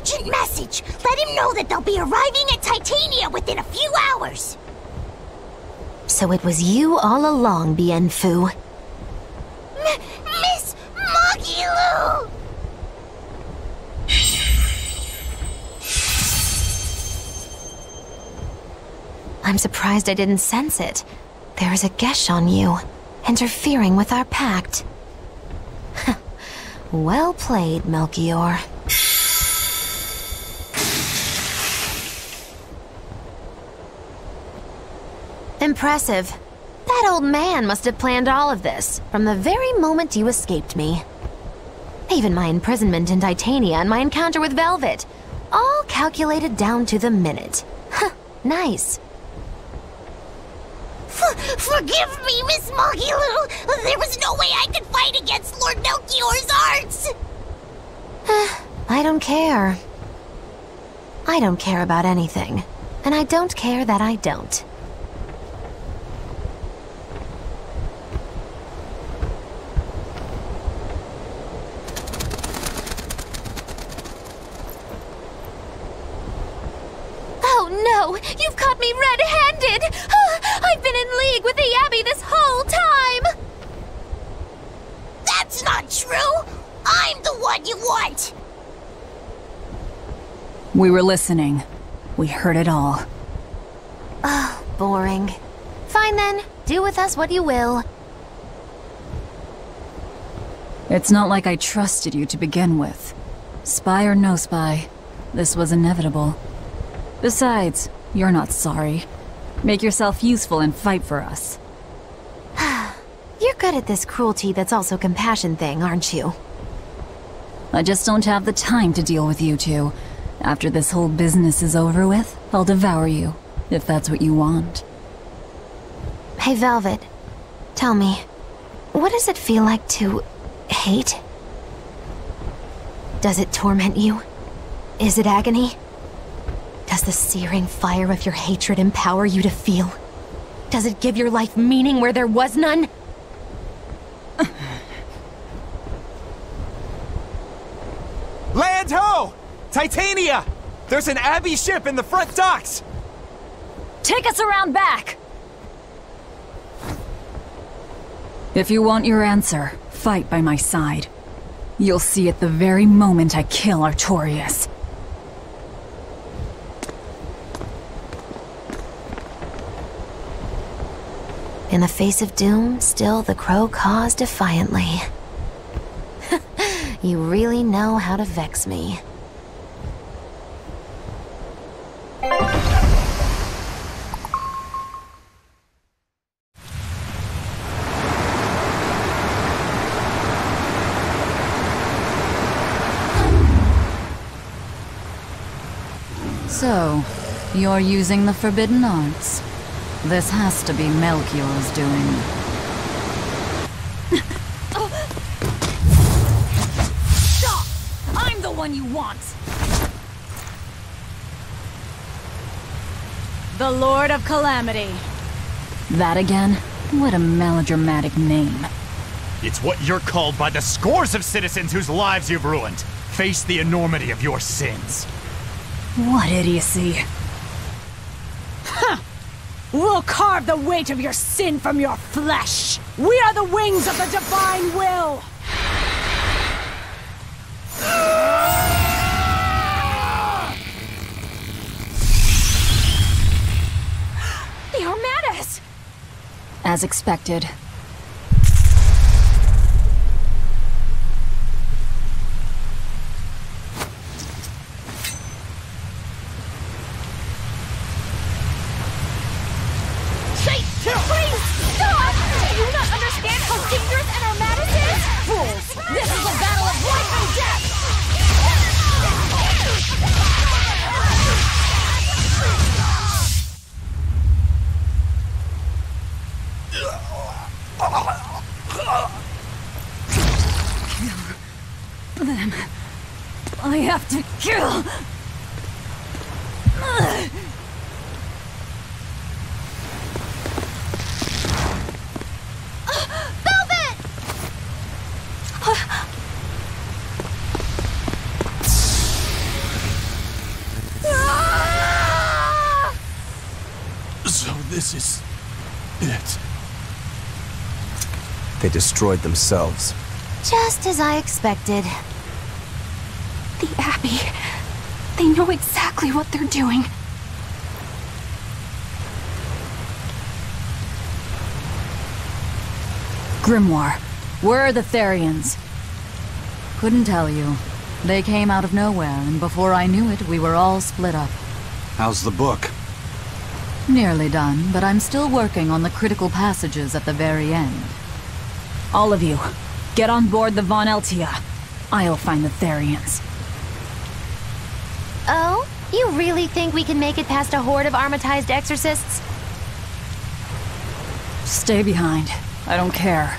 urgent message. Let him know that they'll be arriving at Titania within a few hours. So it was you all along, Bienfu. Miss Magilu! I'm surprised I didn't sense it. There is a gesh on you, interfering with our pact. Well played, Melchior. Impressive. That old man must have planned all of this, from the very moment you escaped me. Even my imprisonment in Titania and my encounter with Velvet. All calculated down to the minute. Nice. Forgive me, Miss Magilu! There was no way I could fight against Lord Melchior's arts! I don't care. I don't care about anything. And I don't care that I don't. Oh no! You've caught me red-handed! I've been in league with the Abbey this whole time! That's not true! I'm the one you want! We were listening. We heard it all. Oh, boring. Fine then. Do with us what you will. It's not like I trusted you to begin with. Spy or no spy, this was inevitable. Besides, you're not sorry. Make yourself useful and fight for us. You're good at this cruelty that's also compassion thing, aren't you? I just don't have the time to deal with you two. After this whole business is over with, I'll devour you, if that's what you want. Hey, Velvet. Tell me, what does it feel like to hate? Does it torment you? Is it agony? Does the searing fire of your hatred empower you to feel? Does it give your life meaning where there was none? Land ho! Titania! There's an Abbey ship in the front docks! Take us around back! If you want your answer, fight by my side. You'll see it the very moment I kill Artorias. In the face of doom, still the crow caws defiantly. You really know how to vex me. So, you're using the forbidden arts. This has to be Melchior's doing. Stop! I'm the one you want! The Lord of Calamity. That again? What a melodramatic name. It's what you're called by the scores of citizens whose lives you've ruined. Face the enormity of your sins. What idiocy. We'll carve the weight of your sin from your flesh! We are the wings of the divine will! They are mad at us! As expected. I have to kill... This is... it. They destroyed themselves. Just as I expected. The Abbey. They know exactly what they're doing. Grimoire, where are the Therians? Couldn't tell you. They came out of nowhere, and before I knew it, we were all split up. How's the book? Nearly done, but I'm still working on the critical passages at the very end. All of you, get on board the Von Eltia. I'll find the Therians. Oh? You really think we can make it past a horde of armatized exorcists? Stay behind. I don't care.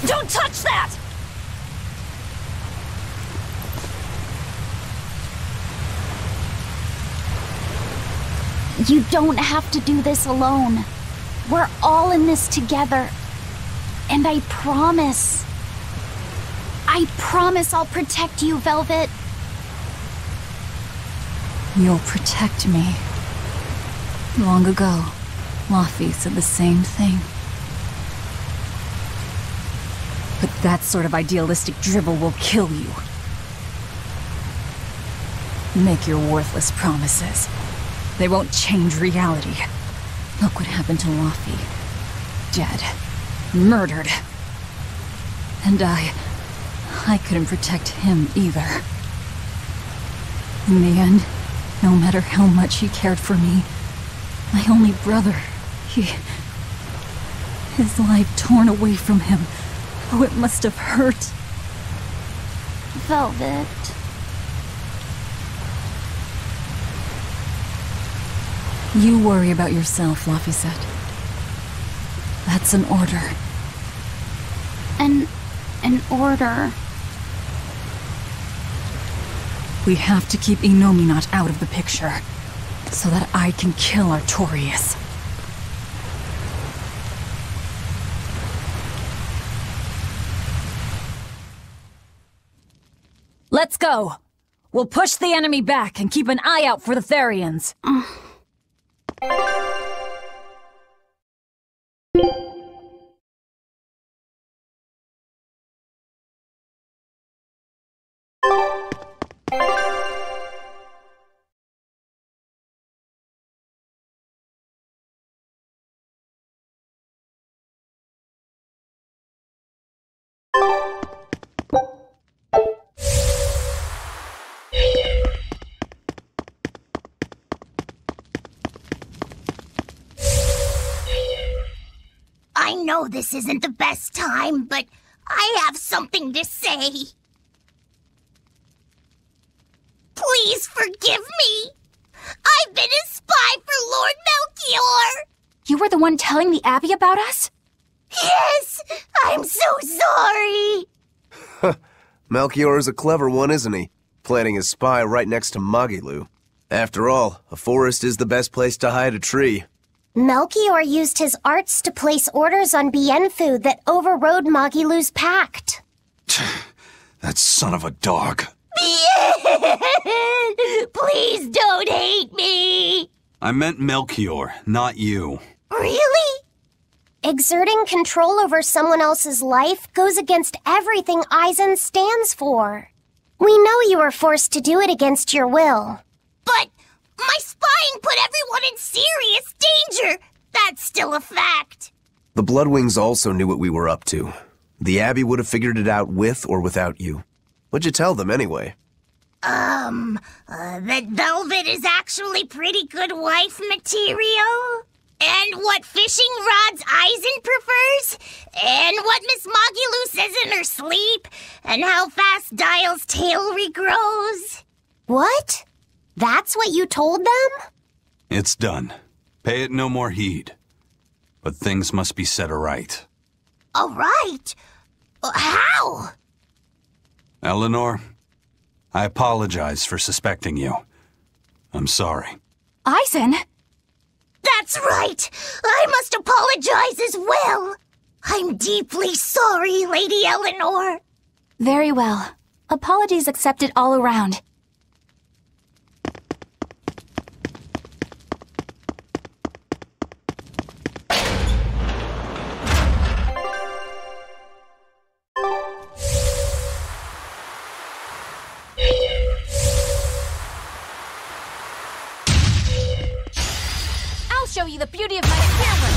Don't touch that! You don't have to do this alone. We're all in this together. And I promise I'll protect you, Velvet. You'll protect me. Long ago, Laffy said the same thing. But that sort of idealistic dribble will kill you. Make your worthless promises. They won't change reality. Look what happened to Laffy. Dead. Murdered. And I couldn't protect him either. In the end, no matter how much he cared for me, my only brother, his life torn away from him. Oh, it must have hurt. Velvet. You worry about yourself, Laffy said. That's an order. An order. We have to keep Innominat out of the picture, so that I can kill Artorias. Let's go! We'll push the enemy back and keep an eye out for the Therians. I know this isn't the best time, but I have something to say. Please forgive me. I've been a spy for Lord Melchior. You were the one telling the Abbey about us? Yes, I'm so sorry. Melchior is a clever one, isn't he? Planting his spy right next to Magilu. After all, a forest is the best place to hide a tree. Melchior used his arts to place orders on Bienfu that overrode Magilu's pact. That son of a dog. Bien! Please don't hate me! I meant Melchior, not you. Really? Exerting control over someone else's life goes against everything Eisen stands for. We know you were forced to do it against your will. But my spying put everyone in serious danger! That's still a fact. The Bloodwings also knew what we were up to. The Abbey would have figured it out with or without you. What'd you tell them anyway? That Velvet is actually pretty good wife material? And what fishing rods Eisen prefers? And what Miss Magilu says in her sleep? And how fast Dial's tail regrows? What? That's what you told them? It's done. Pay it no more heed. But things must be set aright. Alright. How? Eleanor, I apologize for suspecting you. I'm sorry. Eisen? That's right! I must apologize as well! I'm deeply sorry, Lady Eleanor. Very well. Apologies accepted all around. show you the beauty of my camera.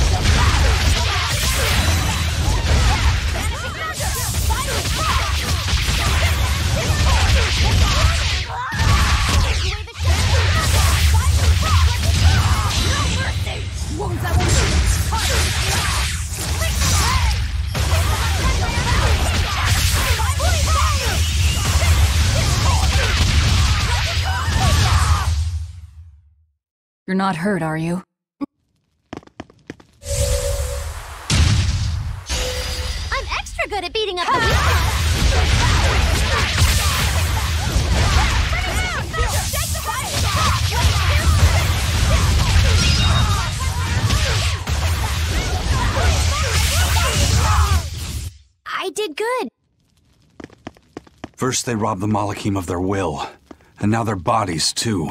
You're not hurt, are you? I'm extra good at beating up the weak. I did good. First they robbed the Malachim of their will, and now their bodies too.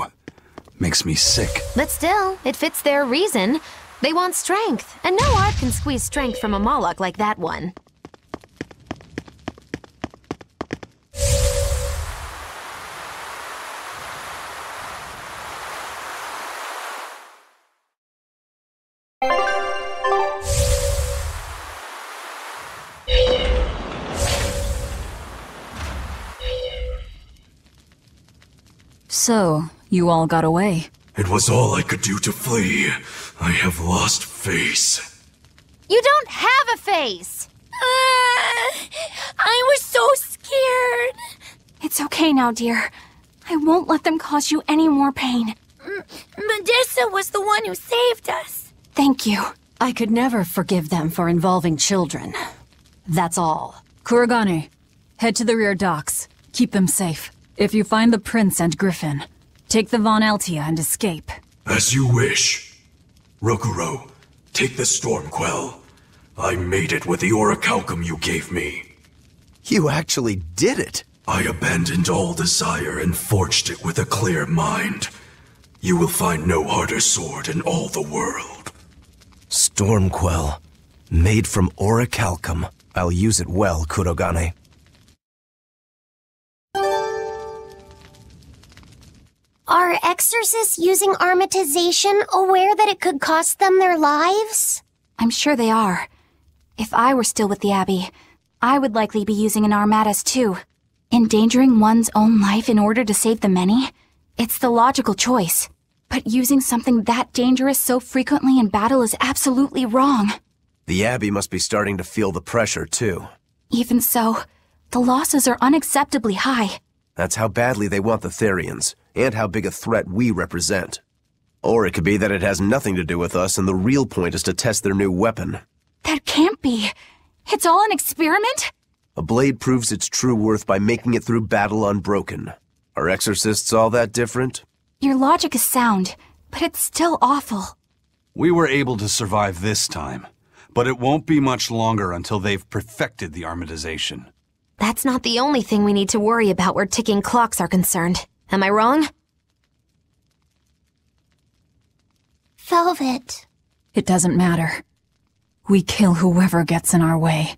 Makes me sick. But still, it fits their reason. They want strength, and no art can squeeze strength from a Moloch like that one. So, you all got away. It was all I could do to flee. I have lost face. You don't have a face! I was so scared. It's okay now, dear. I won't let them cause you any more pain. Medusa was the one who saved us. Thank you. I could never forgive them for involving children. That's all. Kuragane, head to the rear docks. Keep them safe. If you find the prince and Griffin, take the Von Altia and escape. As you wish. Rokuro, take the Stormquell. I made it with the orichalcum you gave me. You actually did it! I abandoned all desire and forged it with a clear mind. You will find no harder sword in all the world. Stormquell. Made from orichalcum. I'll use it well, Kurogane. Are exorcists using armatization aware that it could cost them their lives? I'm sure they are. If I were still with the Abbey, I would likely be using an armatus too. Endangering one's own life in order to save the many? It's the logical choice. But using something that dangerous so frequently in battle is absolutely wrong. The Abbey must be starting to feel the pressure, too. Even so, the losses are unacceptably high. That's how badly they want the Therians, and how big a threat we represent. Or it could be that it has nothing to do with us and the real point is to test their new weapon. That can't be. It's all an experiment? A blade proves its true worth by making it through battle unbroken. Are exorcists all that different? Your logic is sound, but it's still awful. We were able to survive this time, but it won't be much longer until they've perfected the armatization. That's not the only thing we need to worry about where ticking clocks are concerned. Am I wrong? Velvet. It doesn't matter. We kill whoever gets in our way.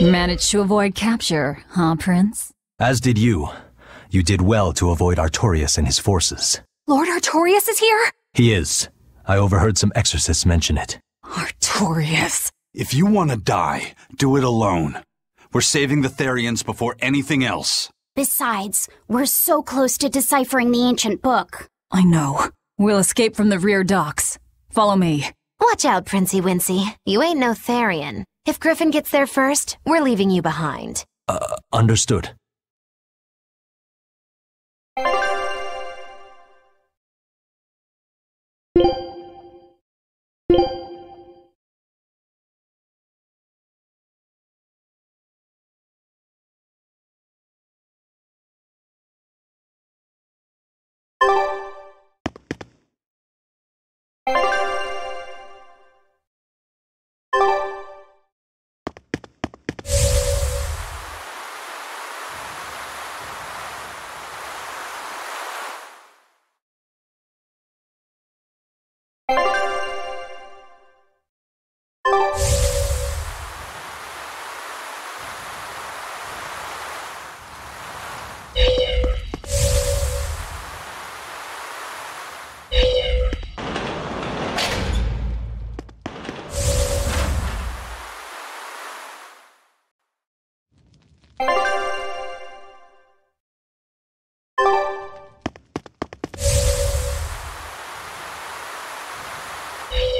Managed to avoid capture, huh, Prince? As did you. You did well to avoid Artorias and his forces. Lord Artorias is here? He is. I overheard some exorcists mention it. Artorias. If you want to die, do it alone. We're saving the Therians before anything else. Besides, we're so close to deciphering the ancient book. I know. We'll escape from the rear docks. Follow me. Watch out, Princey Wincy. You ain't no Therian. If Griffin gets there first, we're leaving you behind. Understood.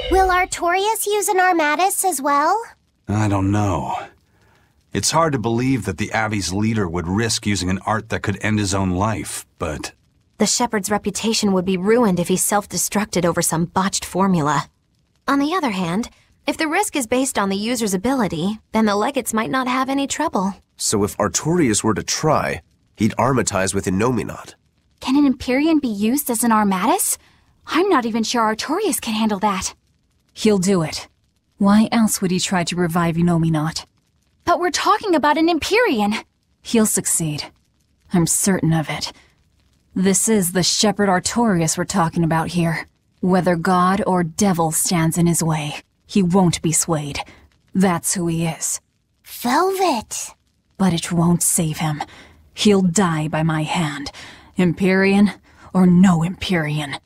Will Artorias use an armatus as well? I don't know. It's hard to believe that the Abbey's leader would risk using an art that could end his own life, but... The shepherd's reputation would be ruined if he self-destructed over some botched formula. On the other hand, if the risk is based on the user's ability, then the legates might not have any trouble. So if Artorias were to try, he'd armatize with Innominat. Can an Empyrean be used as an armatus? I'm not even sure Artorias can handle that. He'll do it. Why else would he try to revive Innominat? But we're talking about an Empyrean. He'll succeed. I'm certain of it. This is the Shepherd Artorias we're talking about here. Whether God or devil stands in his way, he won't be swayed. That's who he is. Velvet. But it won't save him. He'll die by my hand. Empyrean or no Empyrean.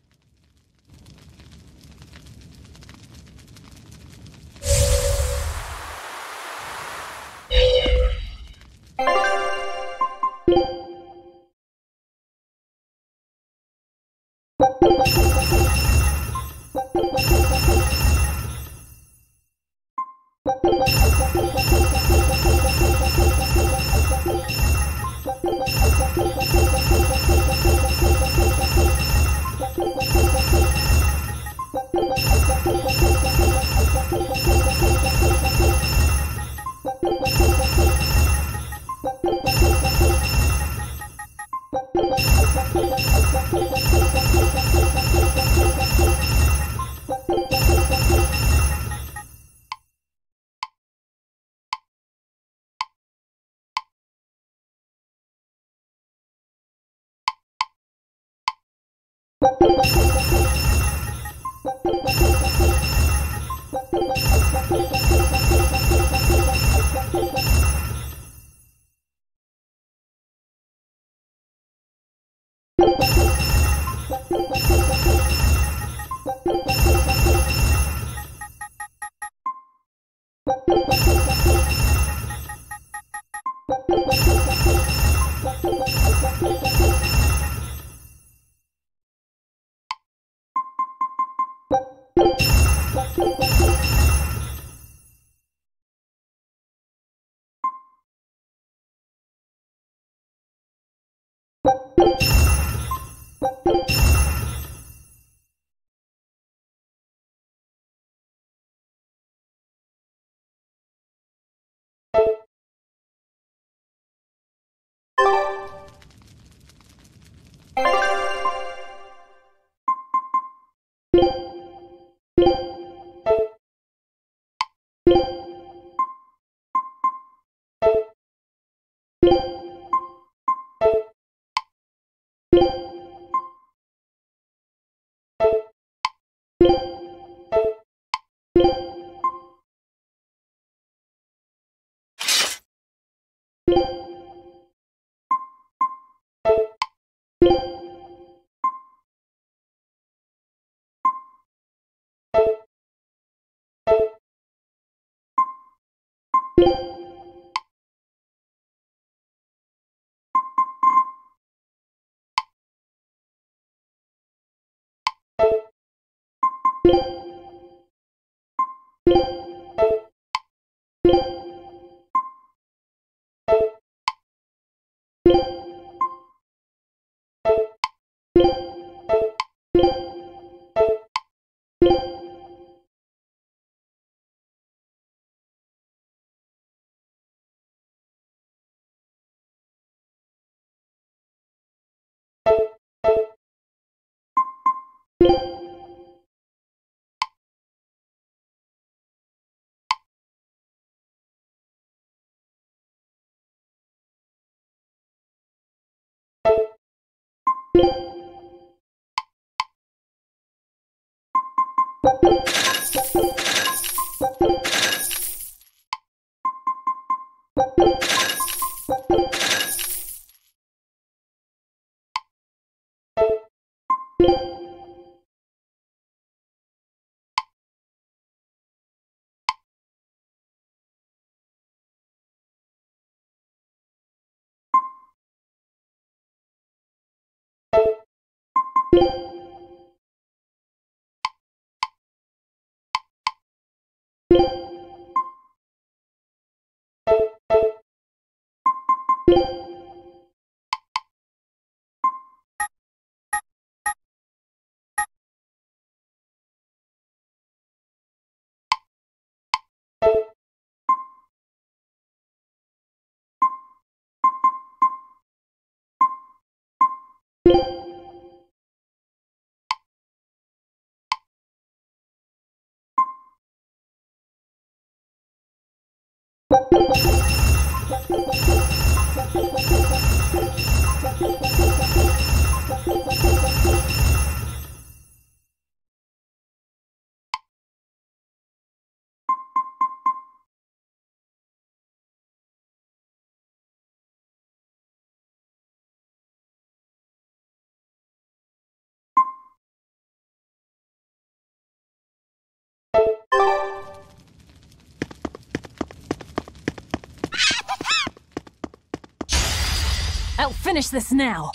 I'll finish this now.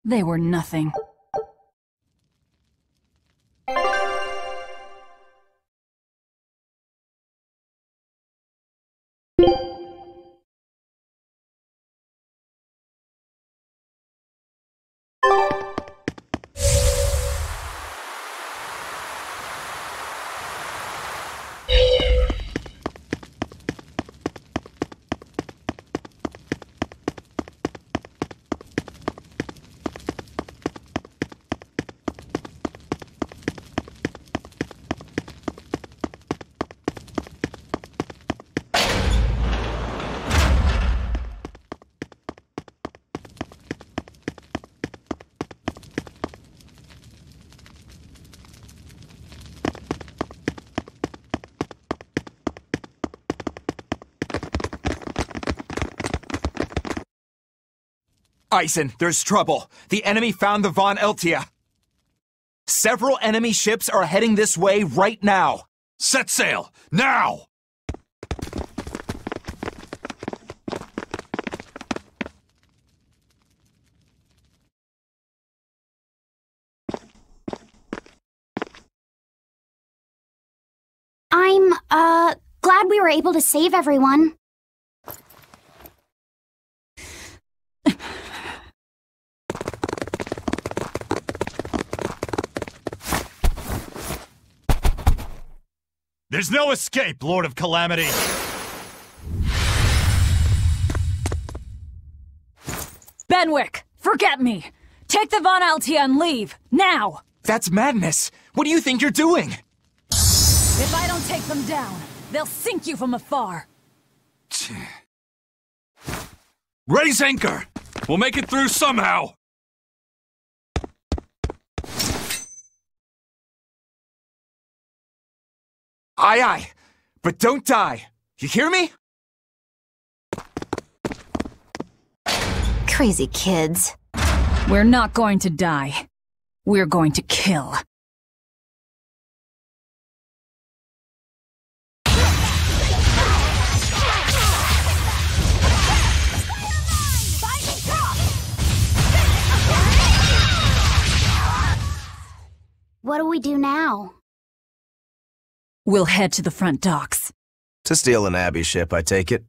They were nothing. Eisen, there's trouble. The enemy found the Von Eltia. Several enemy ships are heading this way right now. Set sail, now! I'm, glad we were able to save everyone. There's no escape, Lord of Calamity! Benwick, forget me! Take the Von Altia and leave, now! That's madness! What do you think you're doing? If I don't take them down, they'll sink you from afar! Raise anchor! We'll make it through somehow! Aye, aye. But don't die. You hear me? Crazy kids. We're not going to die. We're going to kill. What do we do now? We'll head to the front docks. To steal an Abbey ship, I take it?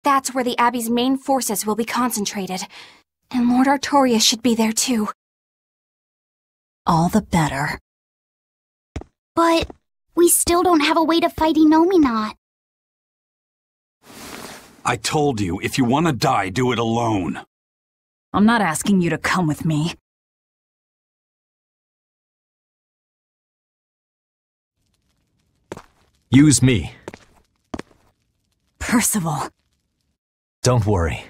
That's where the Abbey's main forces will be concentrated. And Lord Artorias should be there too. All the better. But we still don't have a way to fight Inominat. I told you, if you want to die, do it alone. I'm not asking you to come with me. Use me. Percival. Don't worry.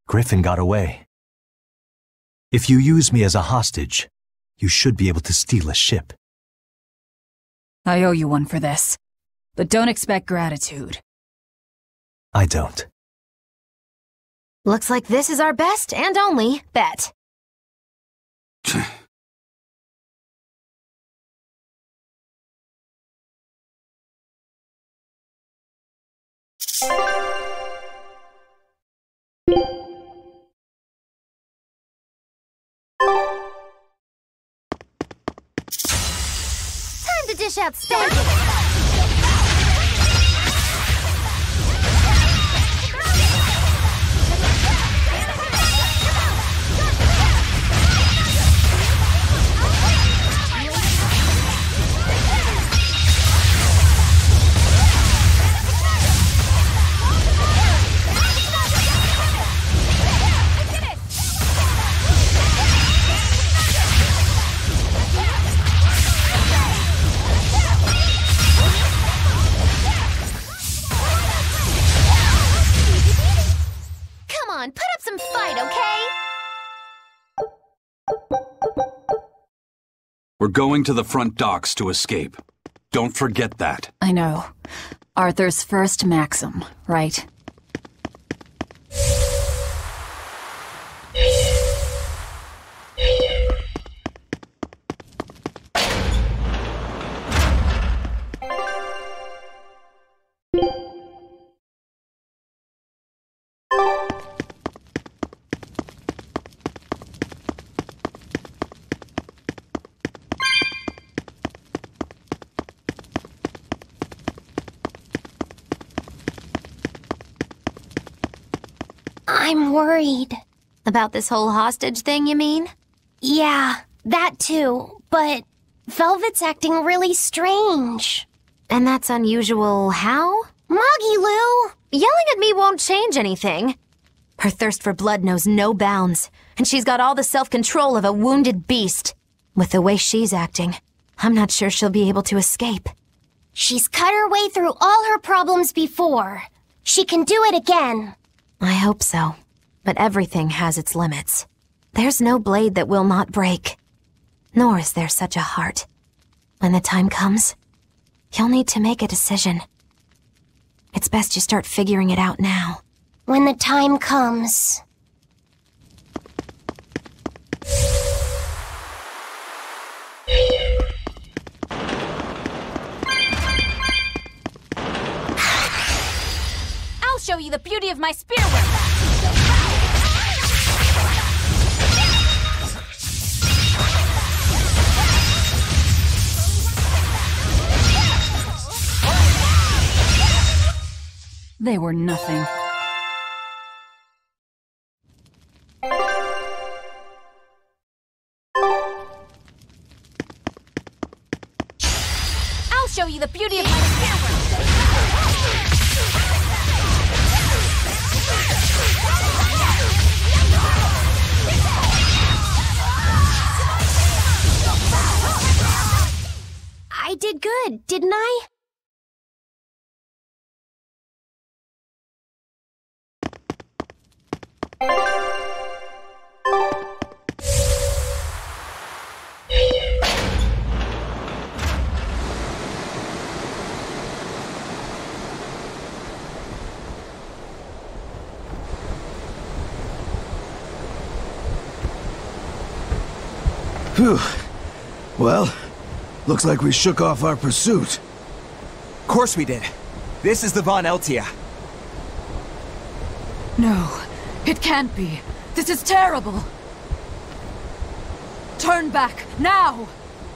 Griffin got away. If you use me as a hostage, you should be able to steal a ship. I owe you one for this. But don't expect gratitude. I don't. Looks like this is our best and only bet. Time to dish out spanking. Put up some fight, okay? We're going to the front docks to escape. Don't forget that. I know. Arthur's first maxim, right? I'm worried. About this whole hostage thing, you mean? Yeah, that too. But Velvet's acting really strange. And that's unusual how? Moggy Lou! Yelling at me won't change anything. Her thirst for blood knows no bounds, and she's got all the self-control of a wounded beast. With the way she's acting, I'm not sure she'll be able to escape. She's cut her way through all her problems before. She can do it again. I hope so, but everything has its limits. There's no blade that will not break, nor is there such a heart. When the time comes, you'll need to make a decision. It's best you start figuring it out now. When the time comes. I'll show you the beauty of my spearwork! They were nothing. I'll show you the beauty of my spearwork! I did good, didn't I? Phew. Well, looks like we shook off our pursuit. Of course we did. This is the Von Eltia. No, it can't be. This is terrible. Turn back, now!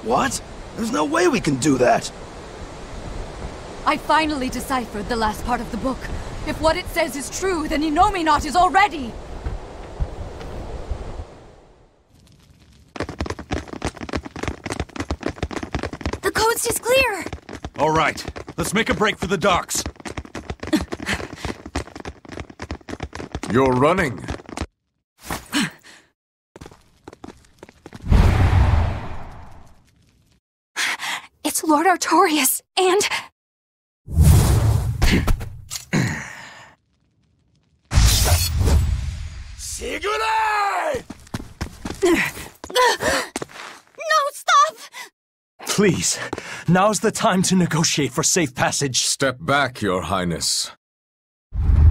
What? There's no way we can do that. I finally deciphered the last part of the book. If what it says is true, then Inomihnot is already... The coast is clear! All right, let's make a break for the docks. You're running. It's Lord Artorias, and... Sigurd! No, stop! Please, now's the time to negotiate for safe passage. Step back, Your Highness.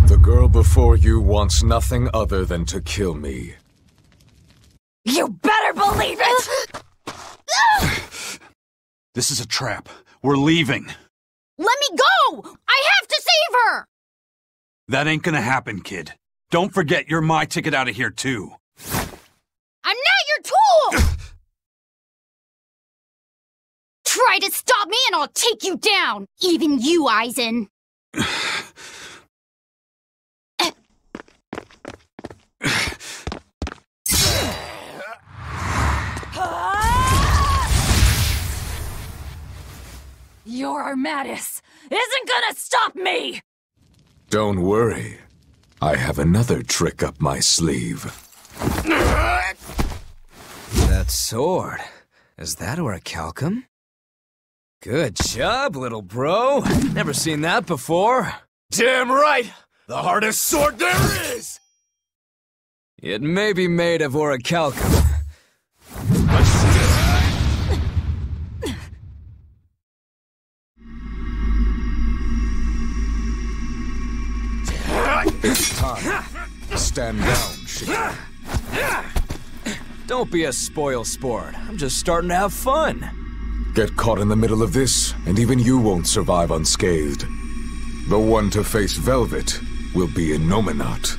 The girl before you wants nothing other than to kill me. You better believe it! This is a trap. We're leaving. Let me go! I have to save her! That ain't gonna happen, kid. Don't forget you're my ticket out of here, too. I'm not your tool! Try to stop me and I'll take you down! Even you, Eisen! Your Armatus isn't gonna stop me! Don't worry. I have another trick up my sleeve. That sword. Is that orichalcum? Good job, little bro. Never seen that before. Damn right! The hardest sword there is! It may be made of orichalcum. It's time. Stand down, Shiki. Don't be a spoil sport. I'm just starting to have fun. Get caught in the middle of this, and even you won't survive unscathed. The one to face Velvet will be Innominat.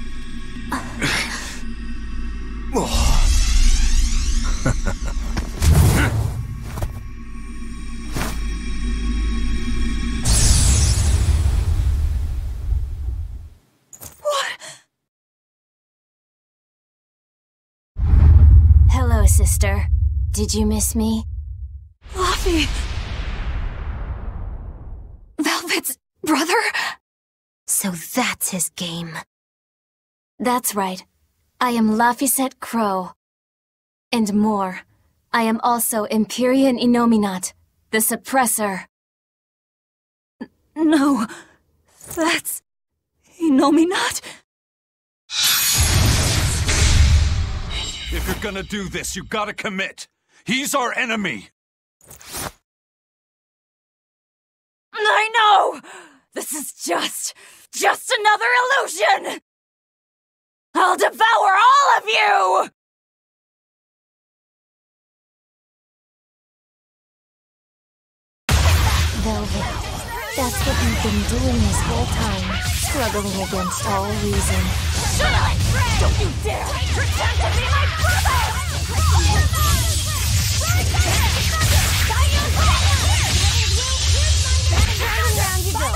Hello, sister. Did you miss me? Luffy! Velvet's brother? So that's his game. That's right. I am Laphicet Crow. And more. I am also Empyrean Innominat, the Suppressor. No, that's Innominat? If you're gonna do this, you gotta commit. He's our enemy. I know! This is just another illusion! I'll devour all of you! Velvet, that's what you've been doing this whole time, struggling against all reason. Shut up! Don't you dare pretend to be my brother! Round you go.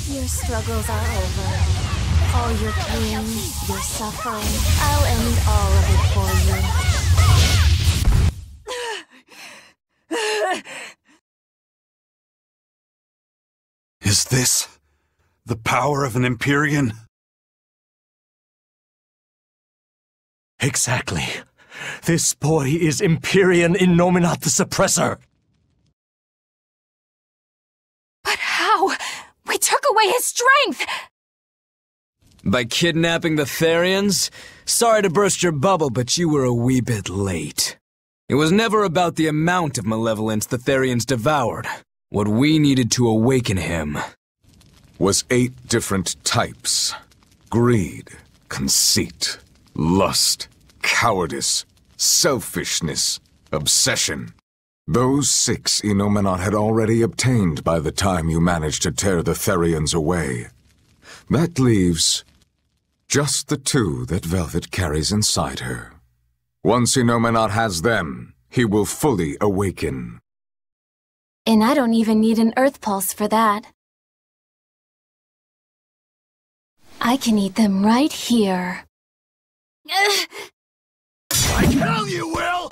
Your struggles are over. All your pain, your suffering, I'll end all of it for you. Is this the power of an Empyrean? Exactly. This boy is Empyrean Innominat the Suppressor. But how? We took away his strength! By kidnapping the Therians? Sorry to burst your bubble, but you were a wee bit late. It was never about the amount of malevolence the Therians devoured. What we needed to awaken him was 8 different types. Greed, conceit, lust, cowardice, selfishness, obsession. Those 6 Innominat had already obtained by the time you managed to tear the Therians away. That leaves just the 2 that Velvet carries inside her. Once Innominat has them, he will fully awaken. And I don't even need an Earth Pulse for that. I can eat them right here. Like hell you will!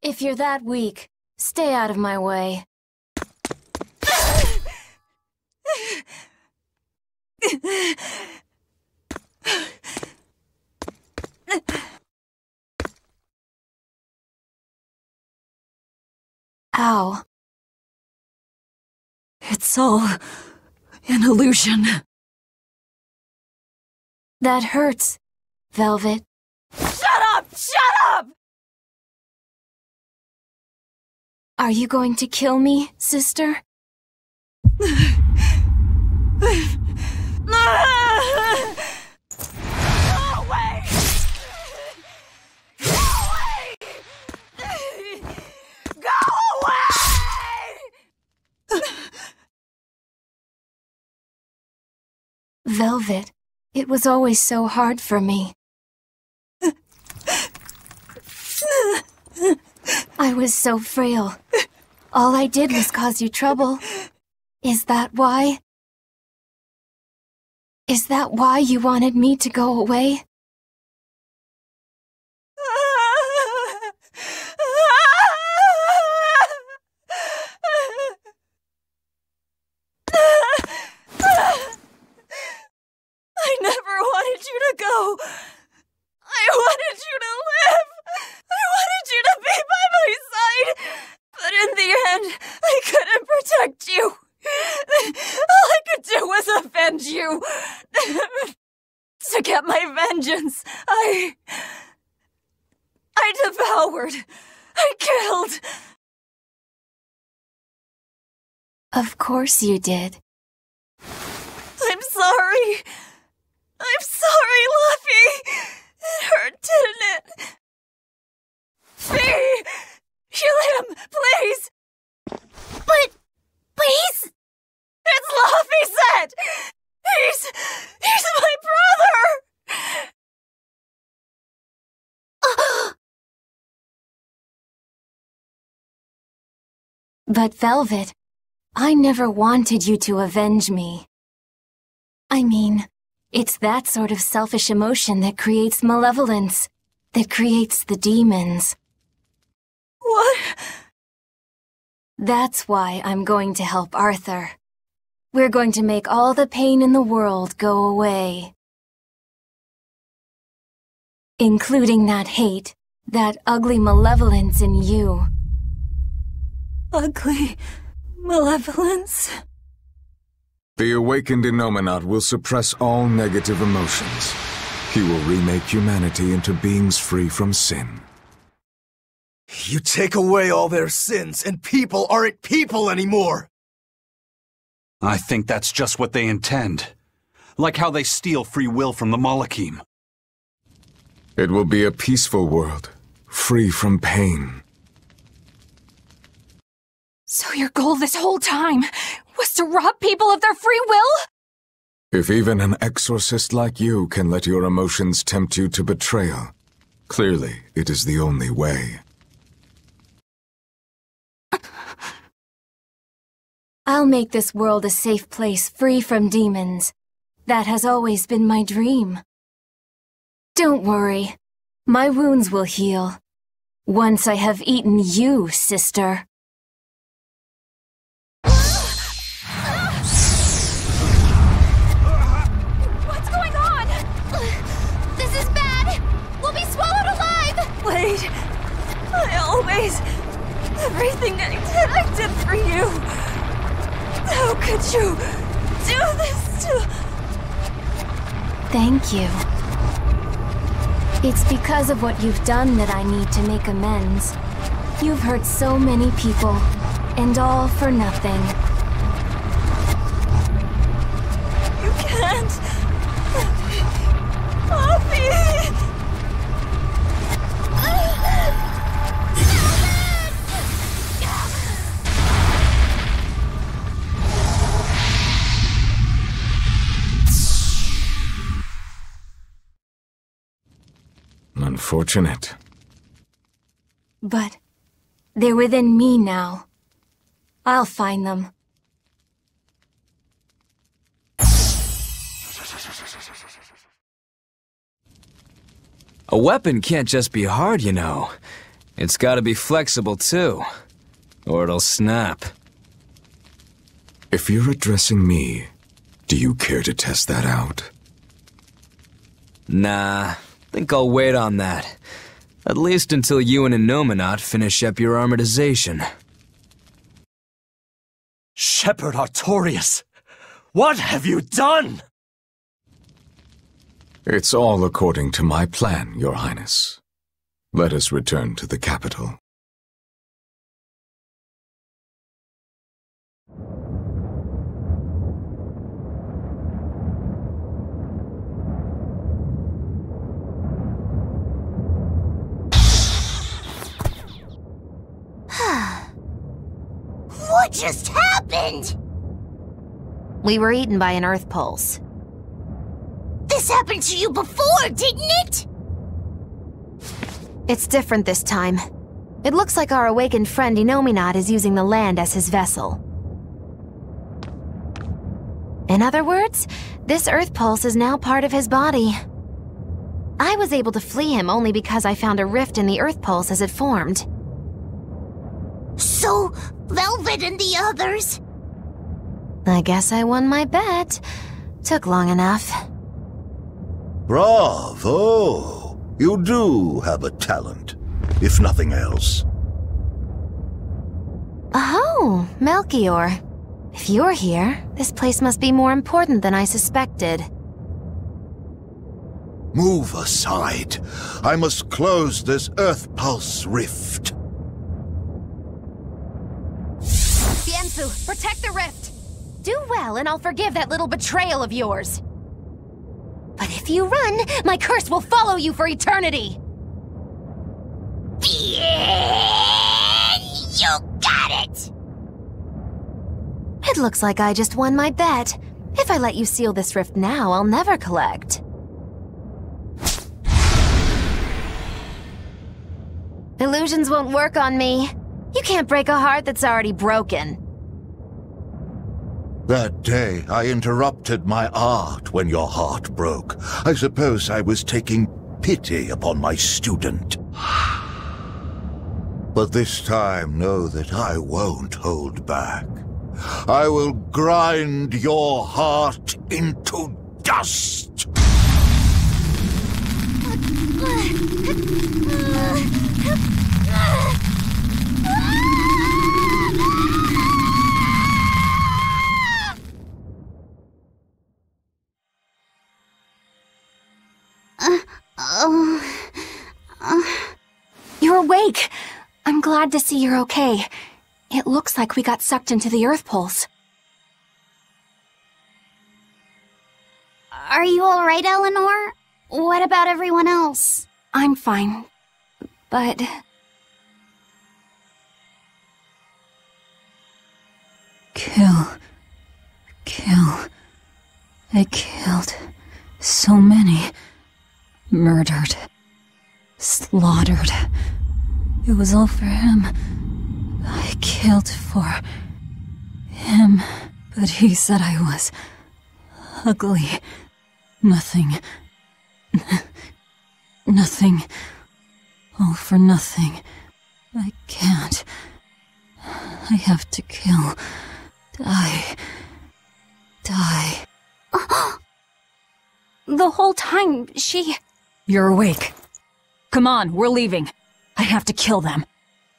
If you're that weak, stay out of my way. Ow. It's all an illusion. That hurts, Velvet. Shut up! Shut up! Are you going to kill me, sister? Go away! Go away! Go away! Velvet, it was always so hard for me. I was so frail. All I did was cause you trouble. Is that why? Is that why you wanted me to go away? I never wanted you to go. I wanted you to live. I wanted you to be by my side. But in the end, I couldn't protect you. All I could do was avenge you. To get my vengeance, I devoured. I killed. Of course you did. I'm sorry. I'm sorry, Luffy. It hurt, didn't it? Fee! Kill him, please! But he's... It's Luffy said! He's my brother! But Velvet, I never wanted you to avenge me. I mean, it's that sort of selfish emotion that creates malevolence, that creates the demons. What? That's why I'm going to help Arthur. We're going to make all the pain in the world go away. Including that hate, that ugly malevolence in you. Ugly malevolence? The awakened Innominate will suppress all negative emotions. He will remake humanity into beings free from sin. You take away all their sins, and people aren't people anymore! I think that's just what they intend. Like how they steal free will from the Malachim. It will be a peaceful world, free from pain. So your goal this whole time was to rob people of their free will? If even an exorcist like you can let your emotions tempt you to betrayal, clearly it is the only way. I'll make this world a safe place free from demons. That has always been my dream. Don't worry. My wounds will heal. Once I have eaten you, sister. What's going on? This is bad! We'll be swallowed alive! Wait. Everything I did for you. How could you do this to... Thank you. It's because of what you've done that I need to make amends. You've hurt so many people, and all for nothing. You can't... Poppy! Unfortunate. But they're within me now. I'll find them. A weapon can't just be hard, you know. It's gotta be flexible, too. Or it'll snap. If you're addressing me, do you care to test that out? Nah, think I'll wait on that. At least until you and Innominate finish up your armorization. Shepherd Artorias, what have you done? It's all according to my plan, Your Highness. Let us return to the capital. What just happened? We were eaten by an Earth pulse. This happened to you before, didn't it? It's different this time. It looks like our awakened friend Inominat is using the land as his vessel. In other words, this Earth pulse is now part of his body. I was able to flee him only because I found a rift in the Earth pulse as it formed. So, Velvet and the others? I guess I won my bet. Took long enough. Bravo! You do have a talent, if nothing else. Oh, Melchior. If you're here, this place must be more important than I suspected. Move aside. I must close this Earth Pulse rift. Bienfu, protect the rift! Do well, and I'll forgive that little betrayal of yours. But if you run, my curse will follow you for eternity! Bien! You got it! It looks like I just won my bet. If I let you seal this rift now, I'll never collect. Illusions won't work on me. You can't break a heart that's already broken. That day, I interrupted my art when your heart broke. I suppose I was taking pity upon my student. But this time, know that I won't hold back. I will grind your heart into dust! You're awake! I'm glad to see you're okay. It looks like we got sucked into the Earth pulse. Are you alright, Eleanor? What about everyone else? I'm fine, but... Kill. I killed so many. Murdered. Slaughtered. It was all for him. I killed for him, but he said I was ugly. Nothing. Nothing. All for nothing. I can't. I have to kill. Die. The whole time, she... You're awake. Come on, we're leaving. I have to kill them.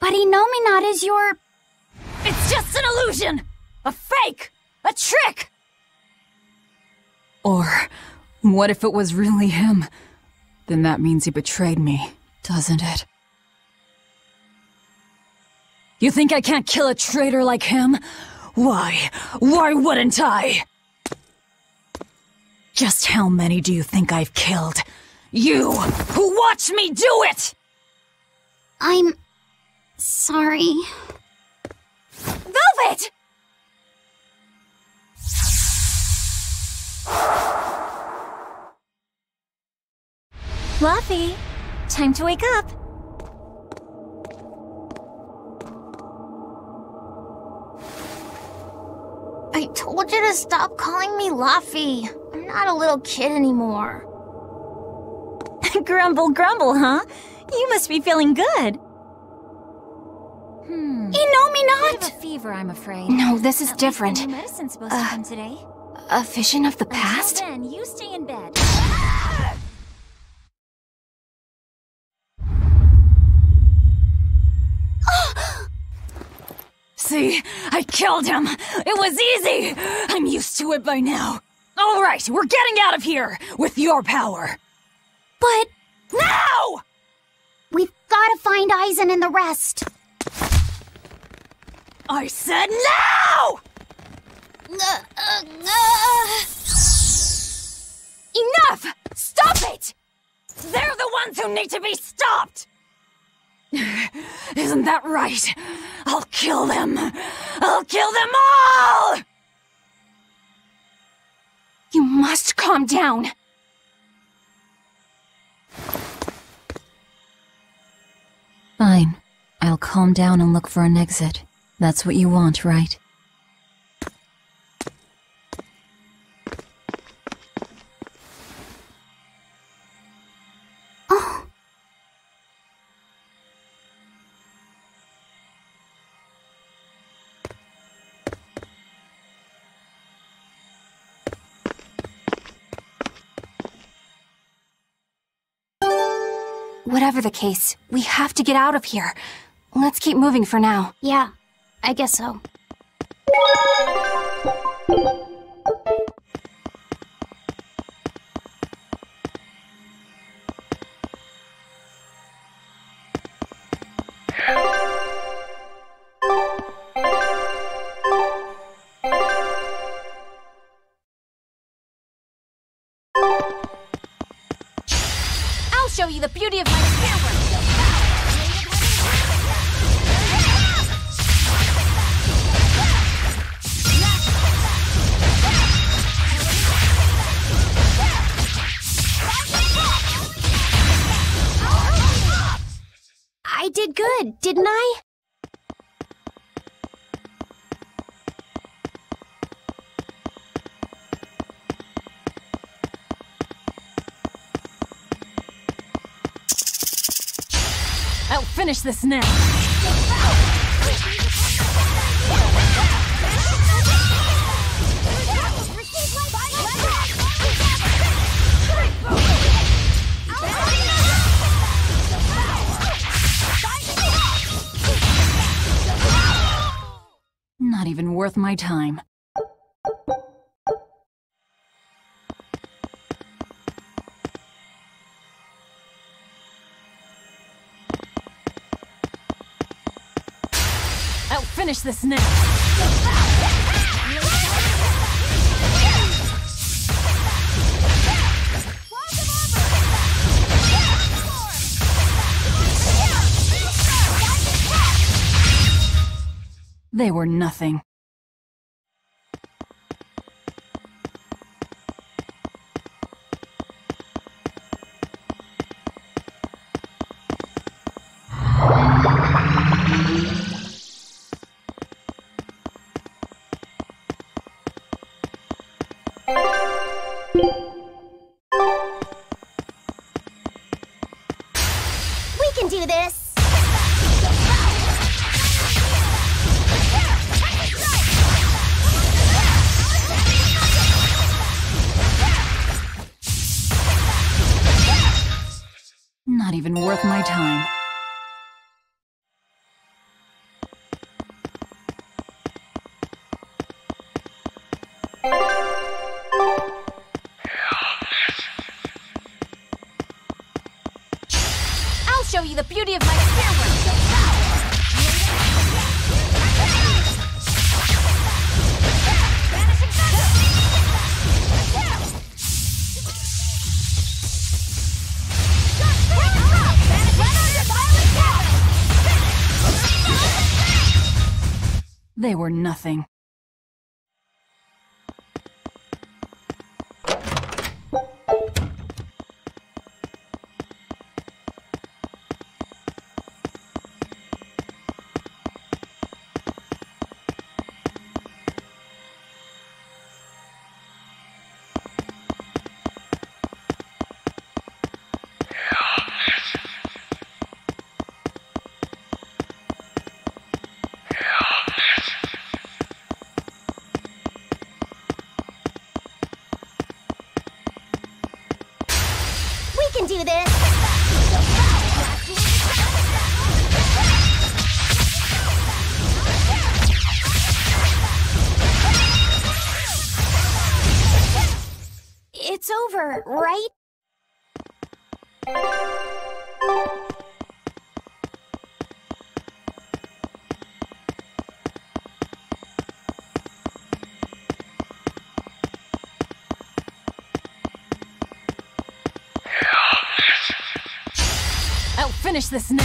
But Inominat is your... It's just an illusion! A fake! A trick! Or, what if it was really him? Then that means he betrayed me, doesn't it? You think I can't kill a traitor like him? Why? Why wouldn't I? Just how many do you think I've killed? You, who watched me do it! I'm... sorry. Velvet! Fluffy, time to wake up. I told you to stop calling me Luffy. I'm not a little kid anymore. Grumble, huh? You must be feeling good. Inominat! I have a fever, I'm afraid. No, this is different. New medicine's supposed to come today. A vision of the past? Until then, you stay in bed. See? I killed him! It was easy! I'm used to it by now. All right, we're getting out of here with your power. But... Now! We've gotta find Eisen and the rest. I said now! Enough! Stop it! They're the ones who need to be stopped! Isn't that right? I'll kill them! I'll kill them all! You must calm down. Fine. I'll calm down and look for an exit. That's what you want, right? Oh. Whatever the case, we have to get out of here. Let's keep moving for now. Yeah, I guess so. I'll show you the beauty of my camera. I did good, didn't I? I'll finish this now. Not even worth my time. I'll finish this now. They were nothing. We can do this! Not even worth my time. I'll show you the beauty of my camera. They were nothing. finish this now!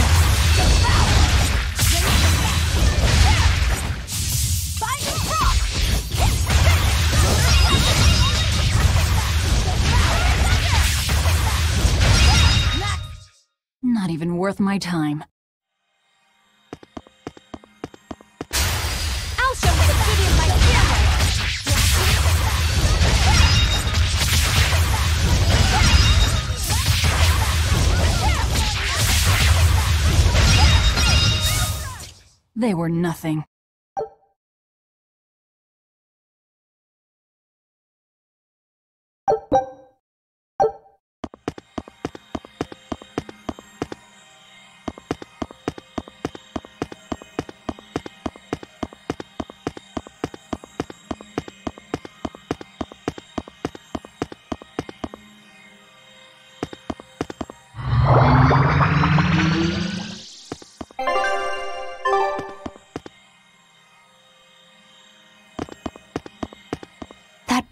Not even worth my time. I'll show you the beauty of my camera! They were nothing.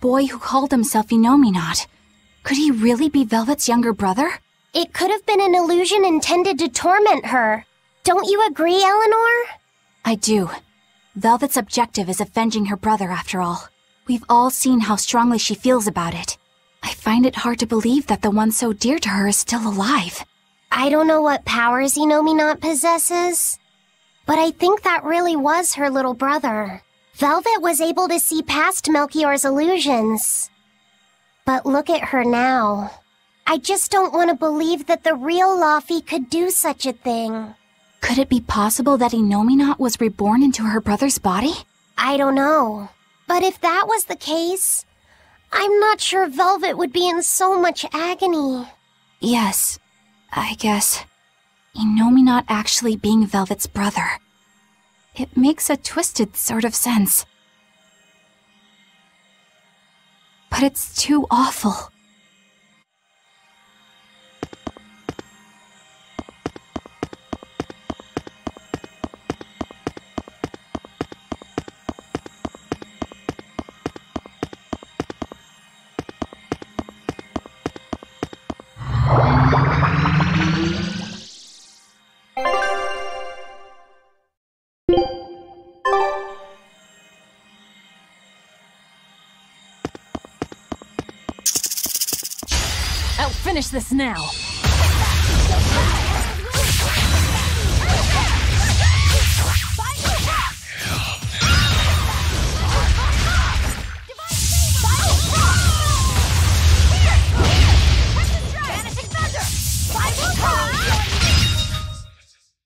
Boy who called himself Inominat. Could he really be Velvet's younger brother? It could have been an illusion intended to torment her. Don't you agree, Eleanor? I do. Velvet's objective is avenging her brother, after all. We've all seen how strongly she feels about it. I find it hard to believe that the one so dear to her is still alive. I don't know what powers Inominat possesses, but I think that really was her little brother. Velvet was able to see past Melchior's illusions. But look at her now. I just don't want to believe that the real Laufey could do such a thing. Could it be possible that Inominat was reborn into her brother's body? I don't know. But if that was the case, I'm not sure Velvet would be in so much agony. Yes, I guess. Inominat actually being Velvet's brother. It makes a twisted sort of sense. But it's too awful. Finish this now.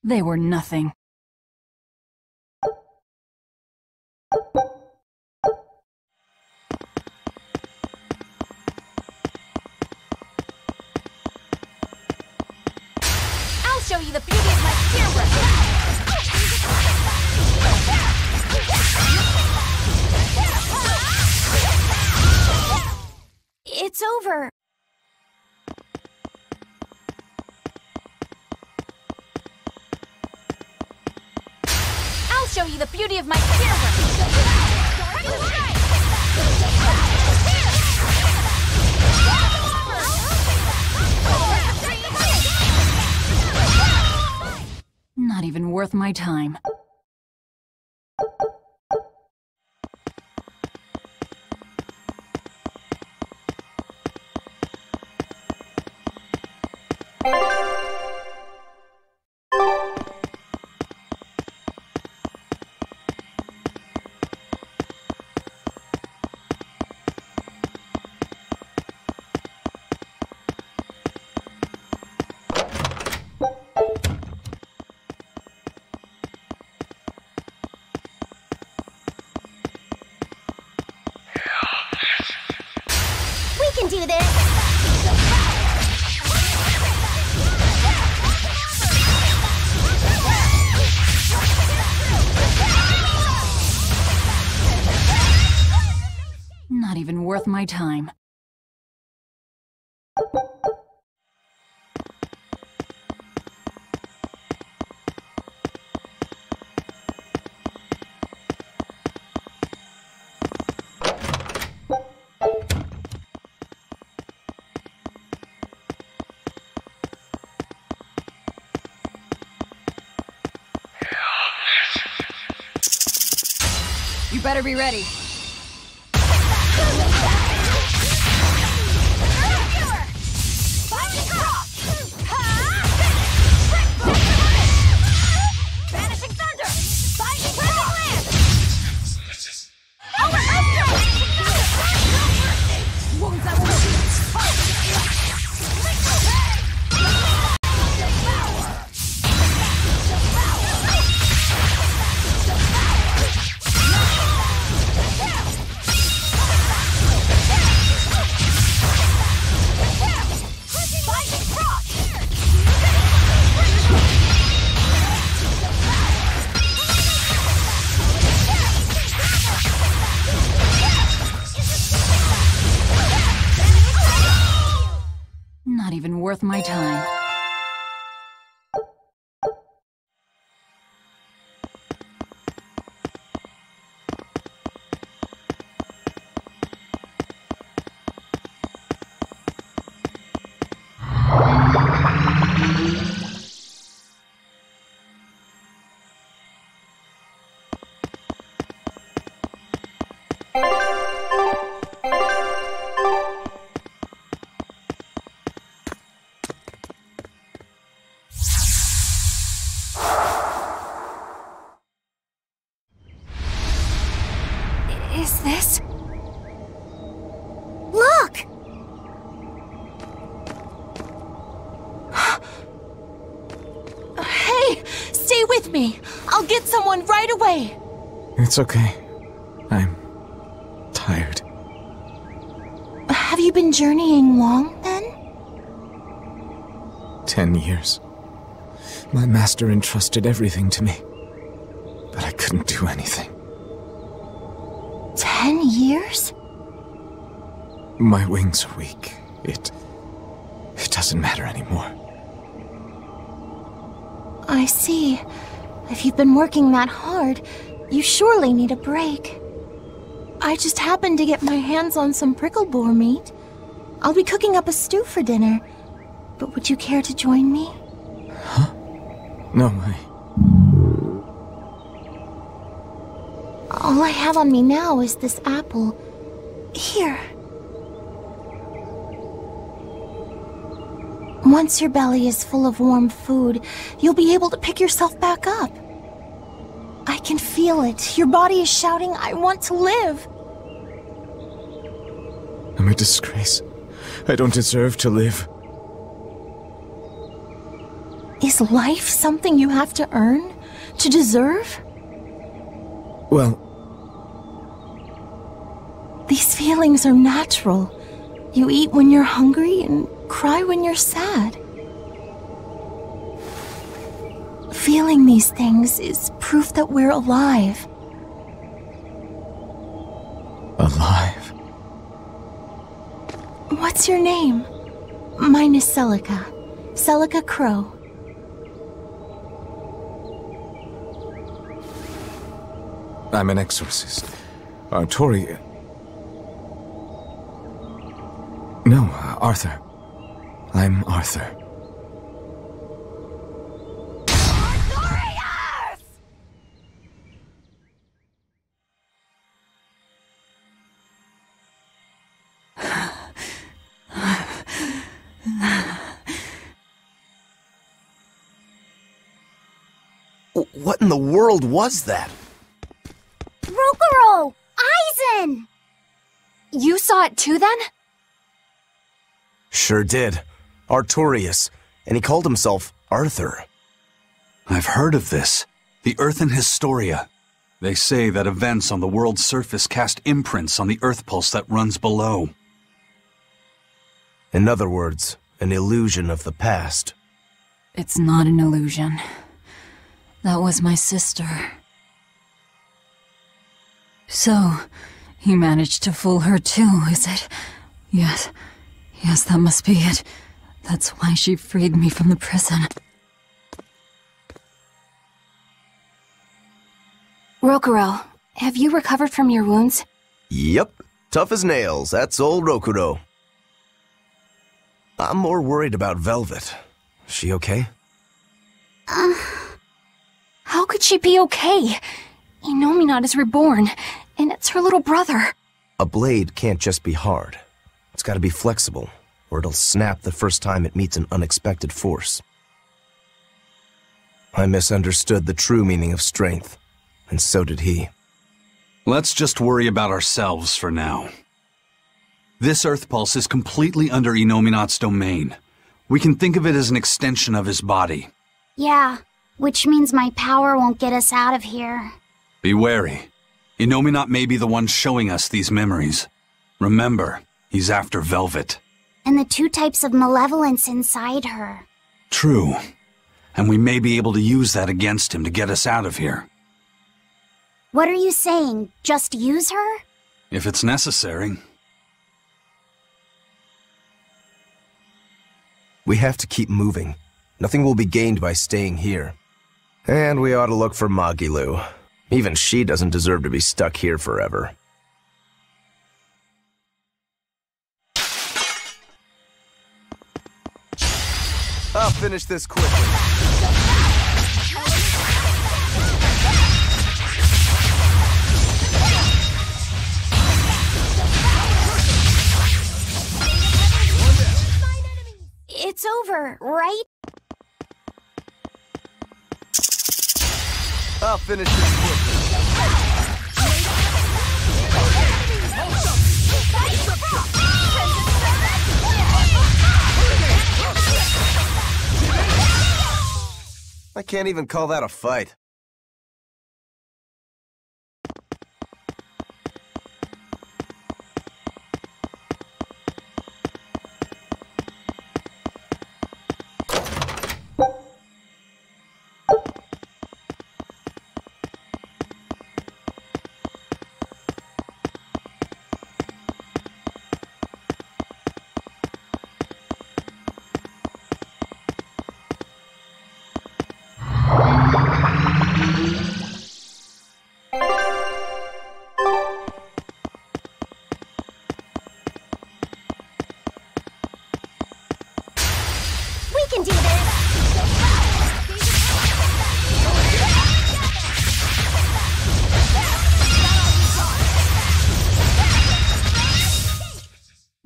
They were nothing. Show you the beauty of my camera! It's over. I'll show you the beauty of my camera! Not even worth my time. can do this! Not even worth my time. You better be ready. Not even worth my time. Is this? Look! Hey! Stay with me! I'll get someone right away! It's okay. I'm tired. Have you been journeying long, then? 10 years. My master entrusted everything to me, but I couldn't do anything. 10 years? My wings are weak. It doesn't matter anymore. I see. If you've been working that hard, you surely need a break. I just happened to get my hands on some prickle boar meat. I'll be cooking up a stew for dinner. But would you care to join me? Huh? No, All I have on me now is this apple. Here. Once your belly is full of warm food, you'll be able to pick yourself back up. I can feel it. Your body is shouting, I want to live. I'm a disgrace. I don't deserve to live. Is life something you have to earn? To deserve? Well, these feelings are natural. You eat when you're hungry and cry when you're sad. Feeling these things is proof that we're alive. Alive? What's your name? Mine is Celica. Celica Crow. I'm an exorcist. Tori... No, Arthur. I'm Arthur. What in the world was that? Rokuro! Aizen! You saw it too, then? Sure did. Artorius. And he called himself Arthur. I've heard of this. The Earthen Historia. They say that events on the world's surface cast imprints on the earth pulse that runs below. In other words, an illusion of the past. It's not an illusion. That was my sister. So, he managed to fool her too, is it? Yes, that must be it. That's why she freed me from the prison. Rokuro, have you recovered from your wounds? Yep, tough as nails, that's old Rokuro. I'm more worried about Velvet. Is she okay? How could she be okay? Innominat is reborn, and it's her little brother. A blade can't just be hard. It's gotta be flexible, or it'll snap the first time it meets an unexpected force. I misunderstood the true meaning of strength, and so did he. Let's just worry about ourselves for now. This Earth Pulse is completely under Innominat's domain. We can think of it as an extension of his body. Yeah, which means my power won't get us out of here. Be wary. Innominat may be the one showing us these memories. Remember, he's after Velvet. And the 2 types of malevolence inside her. True. And we may be able to use that against him to get us out of here. What are you saying? Just use her? If it's necessary. We have to keep moving. Nothing will be gained by staying here. And we ought to look for Magilu. Even she doesn't deserve to be stuck here forever. I'll finish this quickly. It's over, right? I'll finish this quickly. I can't even call that a fight.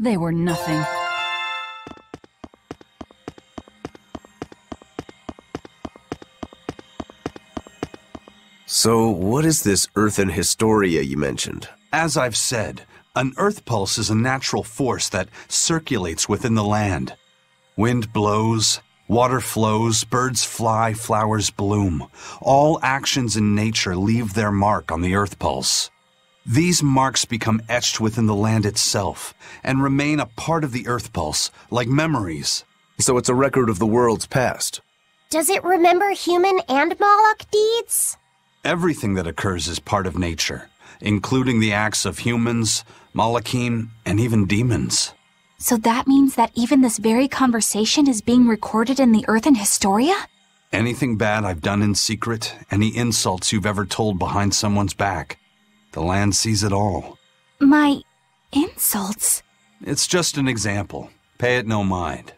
They were nothing. So, what is this Earthen Historia you mentioned? As I've said, an Earth Pulse is a natural force that circulates within the land. Wind blows, water flows, birds fly, flowers bloom. All actions in nature leave their mark on the Earth Pulse. These marks become etched within the land itself and remain a part of the Earth Pulse, like memories. So it's a record of the world's past. Does it remember human and Moloch deeds? Everything that occurs is part of nature, including the acts of humans, Malachim, and even demons. So that means that even this very conversation is being recorded in the Earthen Historia? Anything bad I've done in secret, any insults you've ever told behind someone's back, the land sees it all. My insults? It's just an example. Pay it no mind.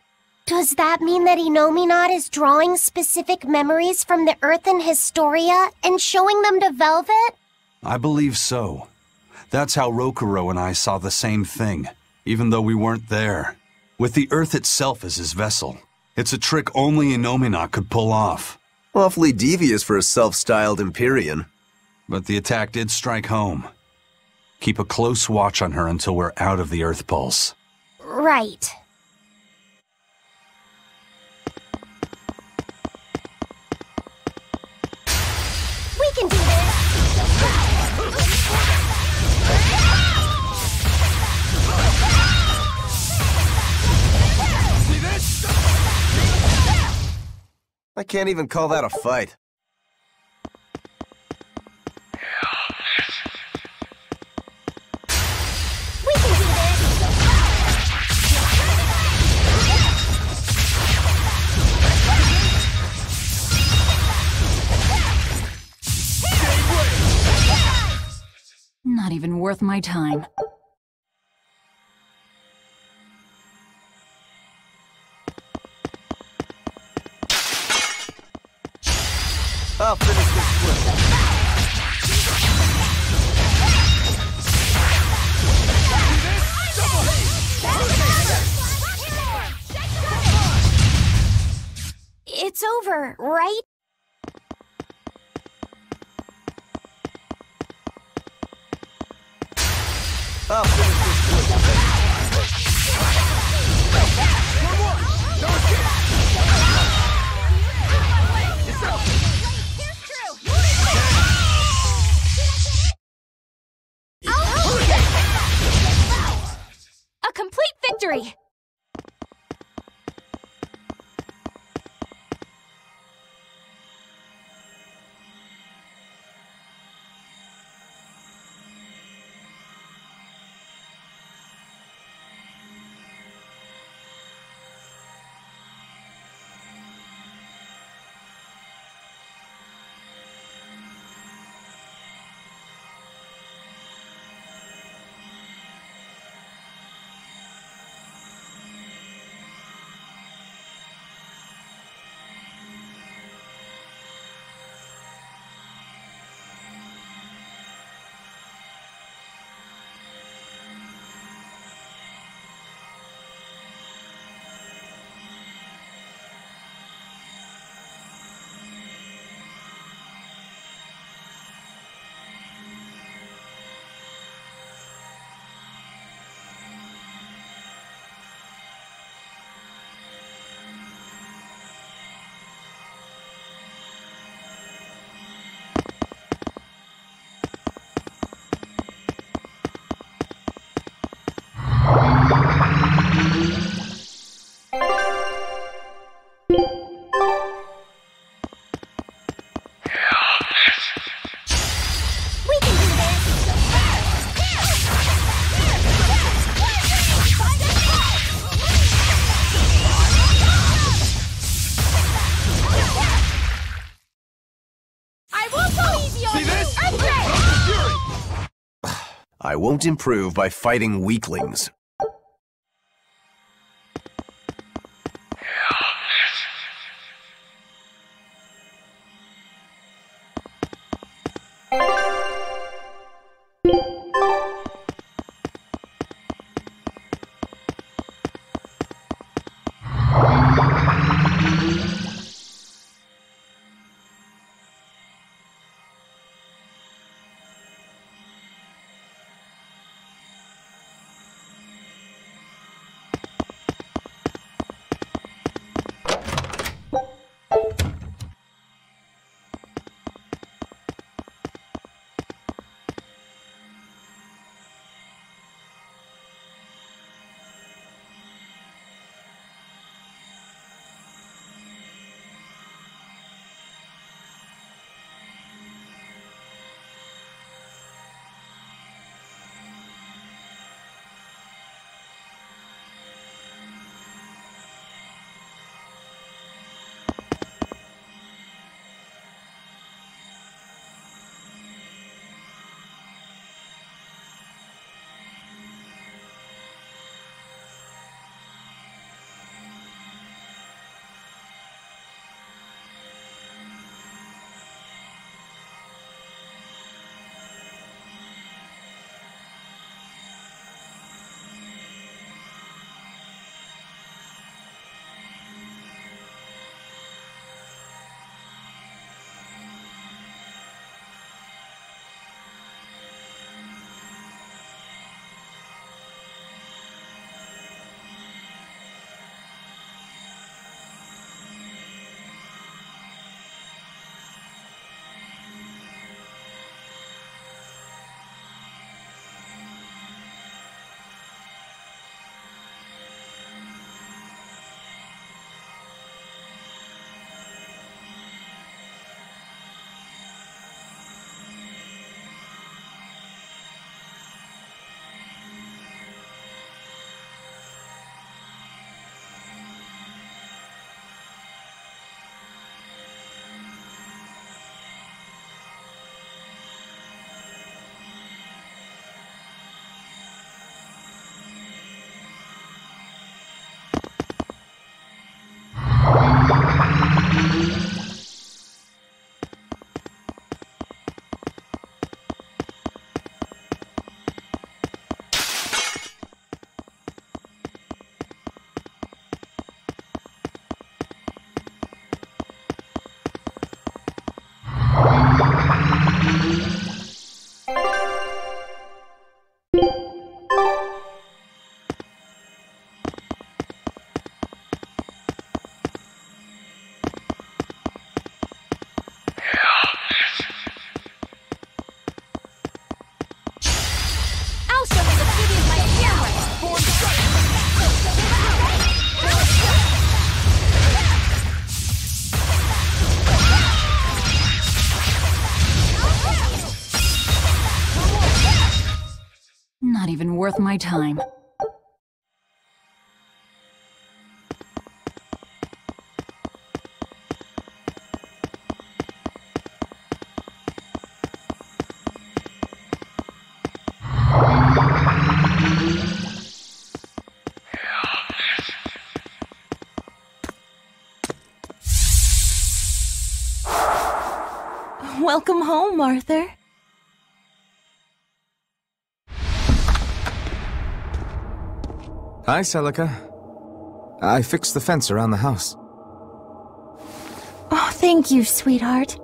Does that mean that Innominat is drawing specific memories from the Earthen Historia and showing them to Velvet? I believe so. That's how Rokuro and I saw the same thing, even though we weren't there. With the Earth itself as his vessel. It's a trick only Innominat could pull off. Awfully devious for a self-styled Empyrean. But the attack did strike home. Keep a close watch on her until we're out of the Earth Pulse. Right. We can do this! See this? I can't even call that a fight. Not even worth my time. I'll finish this quick. It's over, right? I'll finish this quick. A complete victory! I won't improve by fighting weaklings. even worth my time. Welcome home, Arthur. Hi, Celica. I fixed the fence around the house. Oh, thank you, sweetheart.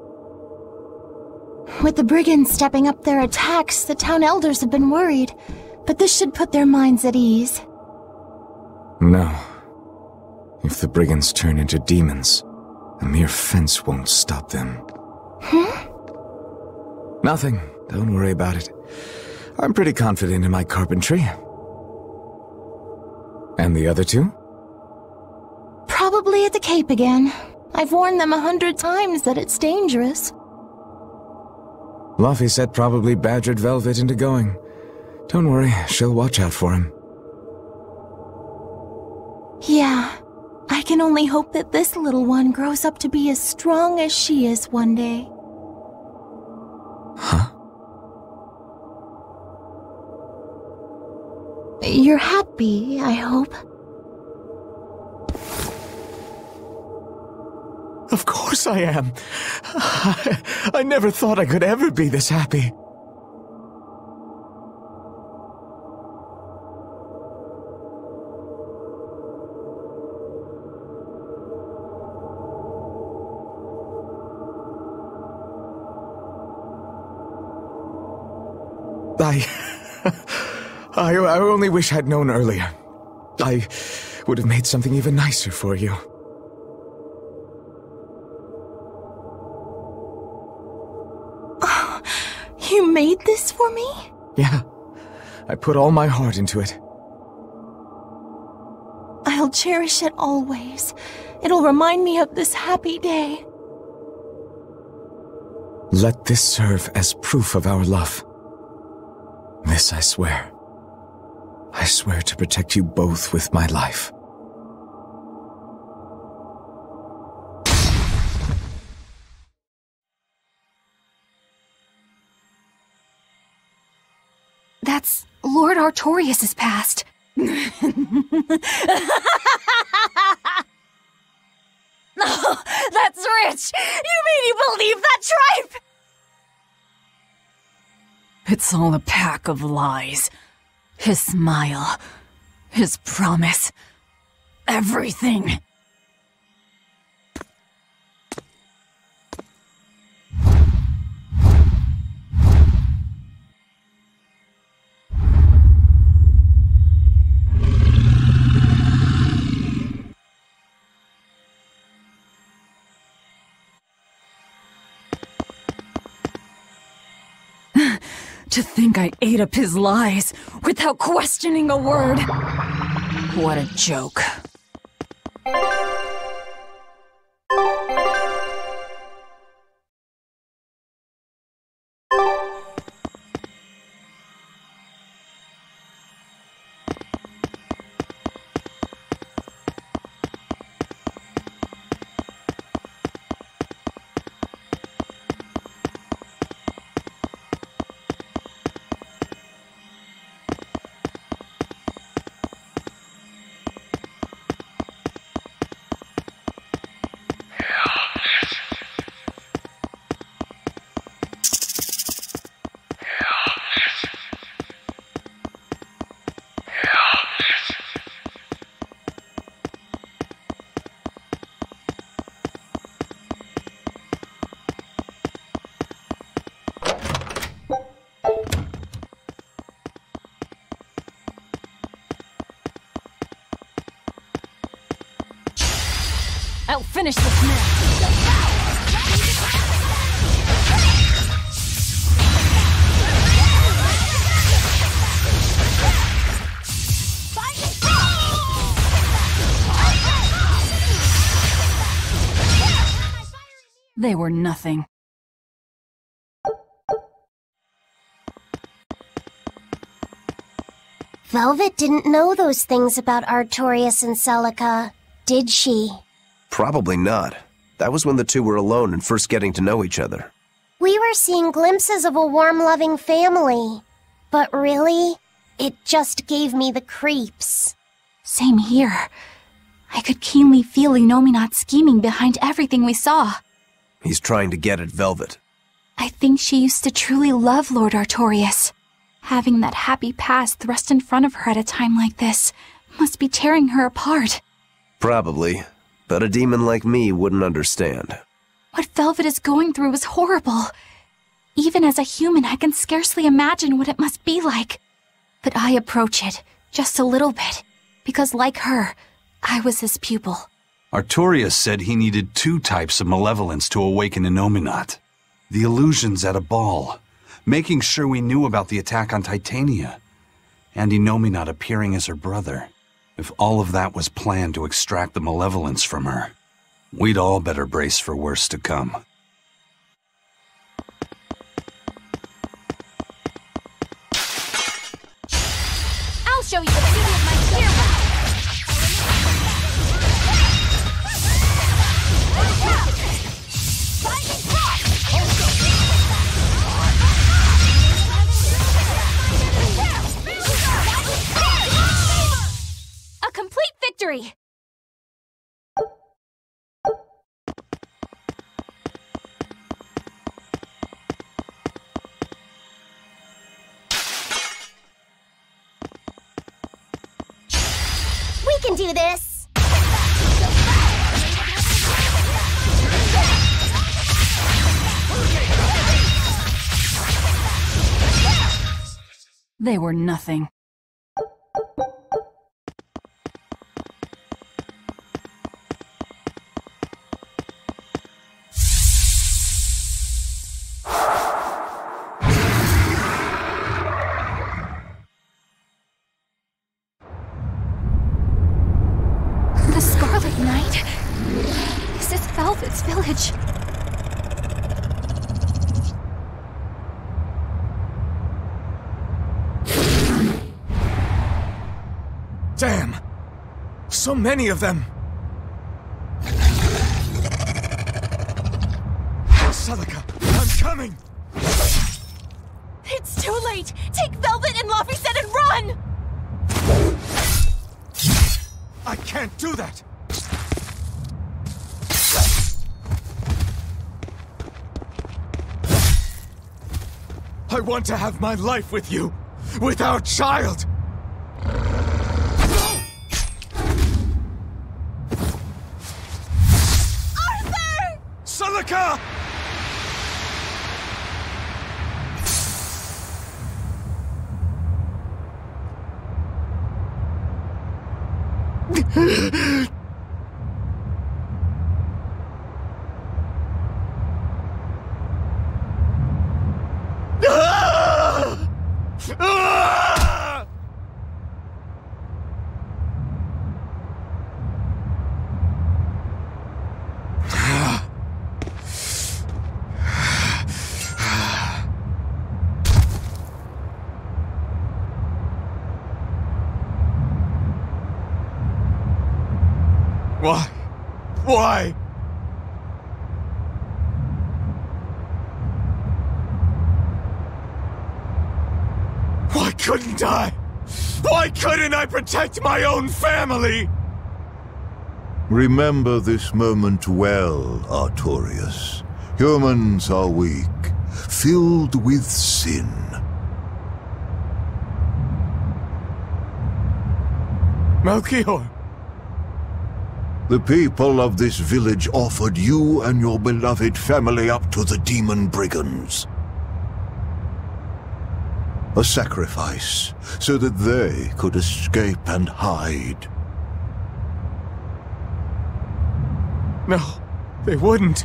With the brigands stepping up their attacks, the town elders have been worried, but this should put their minds at ease. No. If the brigands turn into demons, a mere fence won't stop them. Nothing. Don't worry about it. I'm pretty confident in my carpentry. And the other two? Probably at the Cape again. I've warned them 100 times that it's dangerous. Luffy said probably badgered Velvet into going. Don't worry, she'll watch out for him. Yeah. I can only hope that this little one grows up to be as strong as she is one day. Huh? You're happy, I hope. Of course I am. I never thought I could ever be this happy. I only wish I'd known earlier. I would have made something even nicer for you. Oh, you made this for me? Yeah, I put all my heart into it. I'll cherish it always. It'll remind me of this happy day. Let this serve as proof of our love. This I swear. I swear to protect you both with my life. That's Lord Artorias' past. No, that's rich! You mean you believe that tripe? It's all a pack of lies. His smile, his promise, everything. To think I ate up his lies without questioning a word. What a joke. I'll finish this now. They were nothing. Velvet didn't know those things about Artorias and Celica, did she? Probably not. That was when the two were alone and first getting to know each other. We were seeing glimpses of a warm, loving family. But really, it just gave me the creeps. Same here. I could keenly feel Innominat scheming behind everything we saw. He's trying to get at Velvet. I think she used to truly love Lord Artorias. Having that happy past thrust in front of her at a time like this must be tearing her apart. Probably, but a demon like me wouldn't understand. What Velvet is going through is horrible. Even as a human, I can scarcely imagine what it must be like. But I approach it, just a little bit, because like her, I was his pupil. Artorias said he needed 2 types of malevolence to awaken Innominat. The illusions at a ball, making sure we knew about the attack on Titania, and Innominat appearing as her brother. If all of that was planned to extract the malevolence from her, we'd all better brace for worse to come. I'll show you the beauty of my geoboard. A complete victory! We can do this! They were nothing. The Scarlet Knight? This is Velvet's village. Damn! So many of them! Celica, I'm coming! It's too late! Take Velvet and Laphicet and run! I can't do that! I want to have my life with you, with our child! Arthur! Celica! Why? Why? Why couldn't I? Why couldn't I protect my own family? Remember this moment well, Artorias. Humans are weak, filled with sin. Melchior. The people of this village offered you and your beloved family up to the demon brigands. A sacrifice, so that they could escape and hide. No, they wouldn't.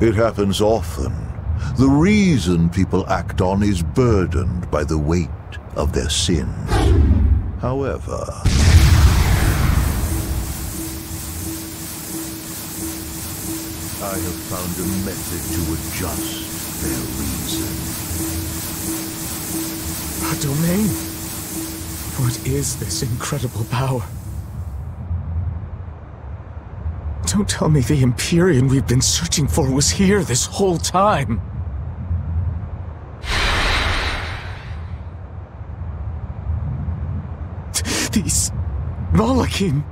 It happens often. The reason people act on is burdened by the weight of their sins. However, I have found a method to adjust their reason. our domain? What is this incredible power? Don't tell me the Empyrean we've been searching for was here this whole time. These Malachim.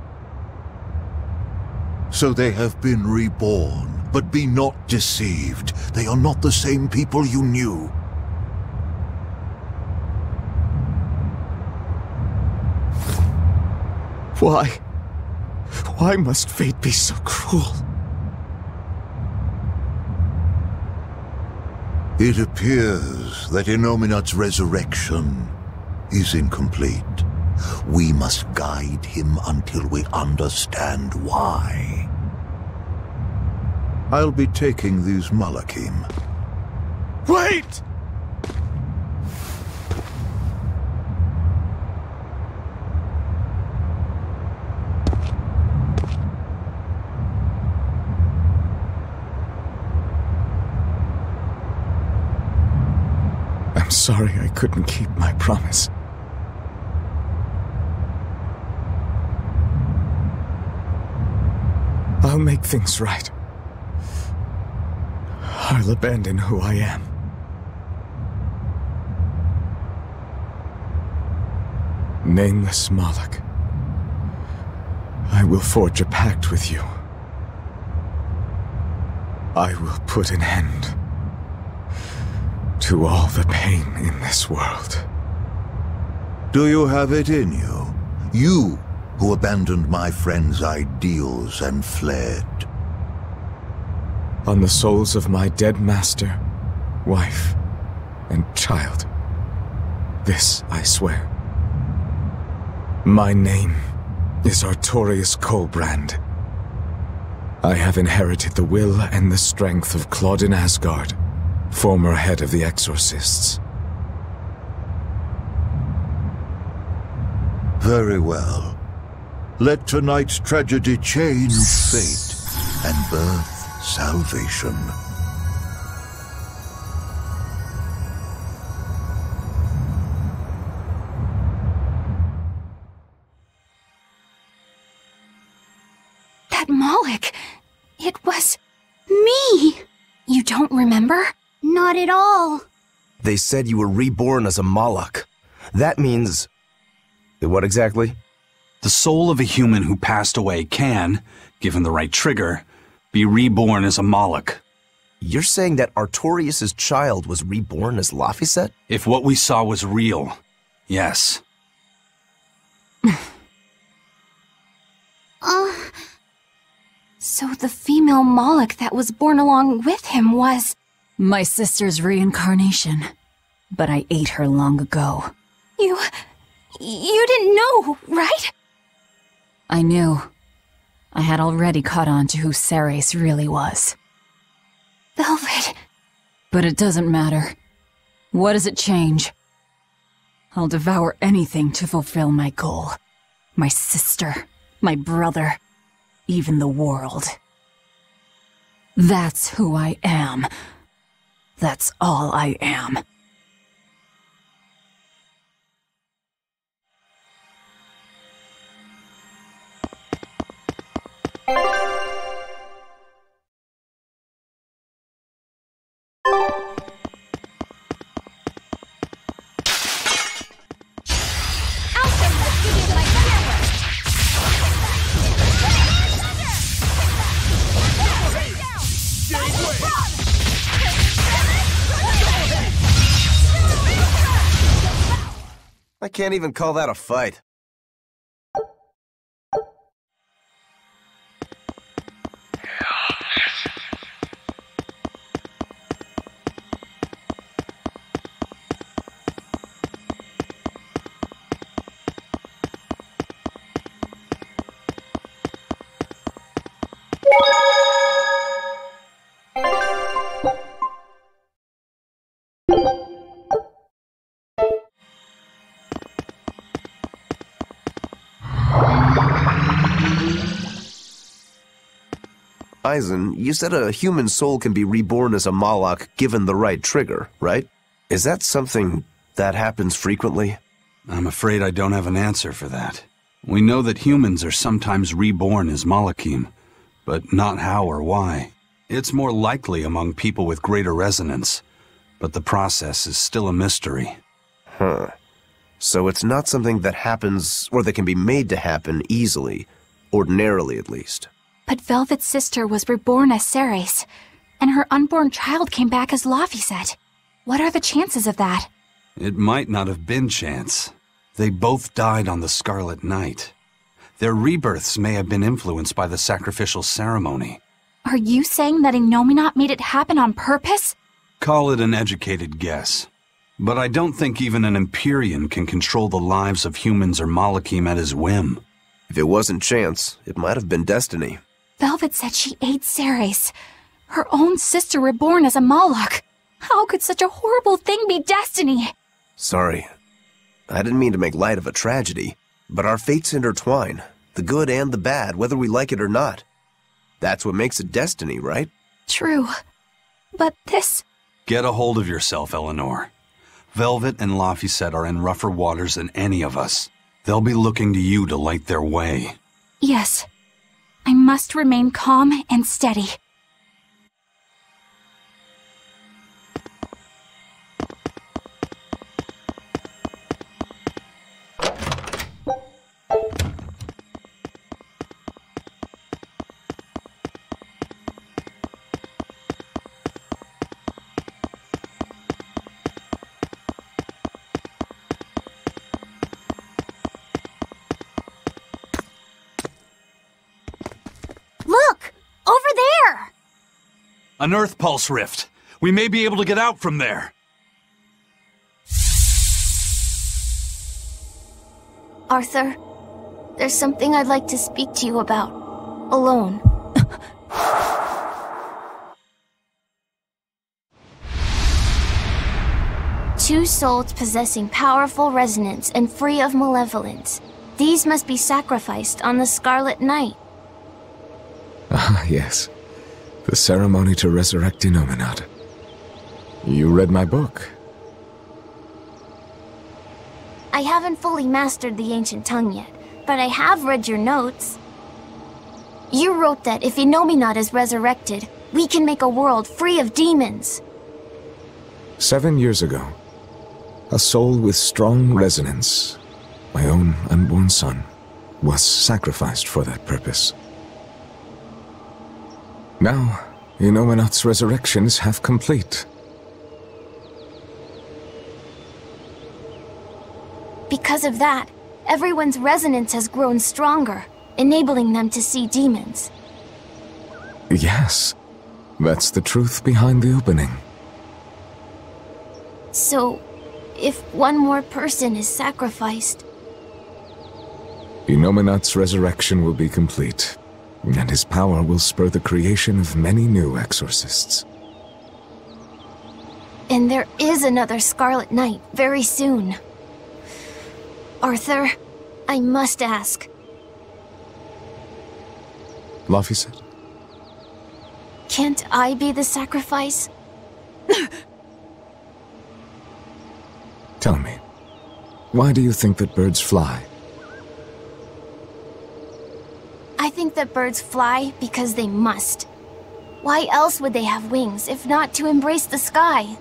So they have been reborn, but be not deceived. They are not the same people you knew. Why? Why must fate be so cruel? It appears that Innominat's resurrection is incomplete. We must guide him until we understand why. I'll be taking these Malachim. Wait! I'm sorry I couldn't keep my promise. I'll make things right. I'll abandon who I am. Nameless Malak, I will forge a pact with you. I will put an end to all the pain in this world. Do you have it in you? You who abandoned my friend's ideals and fled. On the souls of my dead master, wife, and child. This I swear. My name is Artorius Colbrand. I have inherited the will and the strength of Claudin Asgard, former head of the Exorcists. Very well. Let tonight's tragedy change fate and birth salvation. That Moloch, it was me. You don't remember? Not at all. They said you were reborn as a Moloch. That means... what exactly? The soul of a human who passed away can, given the right trigger, be reborn as a Moloch. You're saying that Artorius' child was reborn as Laphicet? If what we saw was real, yes. So the female Moloch that was born along with him was... my sister's reincarnation. But I ate her long ago. You didn't know, right? I knew. I had already caught on to who Ceres really was. Velvet. But it doesn't matter. What does it change? I'll devour anything to fulfill my goal. My sister, my brother, even the world. That's who I am. That's all I am. I can't even call that a fight. Eisen, you said a human soul can be reborn as a Moloch given the right trigger, right? Is that something That happens frequently? I'm afraid I don't have an answer for that. We know that humans are sometimes reborn as Malachim, but not how or why. It's more likely among people with greater resonance, but the process is still a mystery. Huh. So it's not something that happens, or that can be made to happen easily, ordinarily at least. But Velvet's sister was reborn as Ceres, and her unborn child came back as Laphicet. What are the chances of that? It might not have been chance. They both died on the Scarlet Night. Their rebirths may have been influenced by the sacrificial ceremony. Are you saying that Innominat made it happen on purpose? Call it an educated guess. But I don't think even an Empyrean can control the lives of humans or Malachim at his whim. If it wasn't chance, it might have been destiny. Velvet said she ate Ceres, her own sister reborn as a Malach. How could such a horrible thing be destiny? Sorry. I didn't mean to make light of a tragedy, but our fates intertwine, the good and the bad, whether we like it or not. That's what makes it destiny, right? True. But this... Get a hold of yourself, Eleanor. Velvet and Laphicet are in rougher waters than any of us. They'll be looking to you to light their way. Yes. I must remain calm and steady. An Earth Pulse rift. We may be able to get out from there. Arthur, there's something I'd like to speak to you about. Alone. Two souls possessing powerful resonance and free of malevolence. These must be sacrificed on the Scarlet Night. Ah, yes. The ceremony to resurrect Innominat. You read my book. I haven't fully mastered the ancient tongue yet, but I have read your notes. You wrote that if Innominat is resurrected, we can make a world free of demons. 7 years ago, a soul with strong resonance, my own unborn son, was sacrificed for that purpose. Now, Innominat's resurrection is half complete. Because of that, everyone's resonance has grown stronger, enabling them to see demons. Yes, that's the truth behind the opening. So, if one more person is sacrificed... Innominat's resurrection will be complete, and his power will spur the creation of many new exorcists. And there is another Scarlet Night very soon. Arthur, I must ask. Laphicet? Can't I be the sacrifice? Tell me, why do you think that birds fly? I think that birds fly because they must. Why else would they have wings if not to embrace the sky?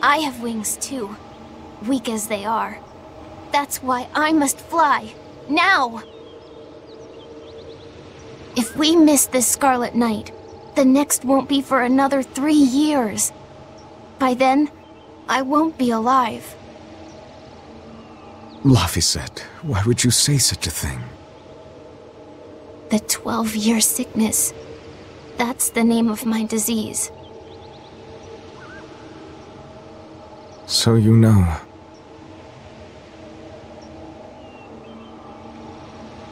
I have wings too, weak as they are. That's why I must fly, now! If we miss this Scarlet Night, the next won't be for another 3 years. By then, I won't be alive. Laphicet, why would you say such a thing? The 12-year sickness. That's the name of my disease. So you know.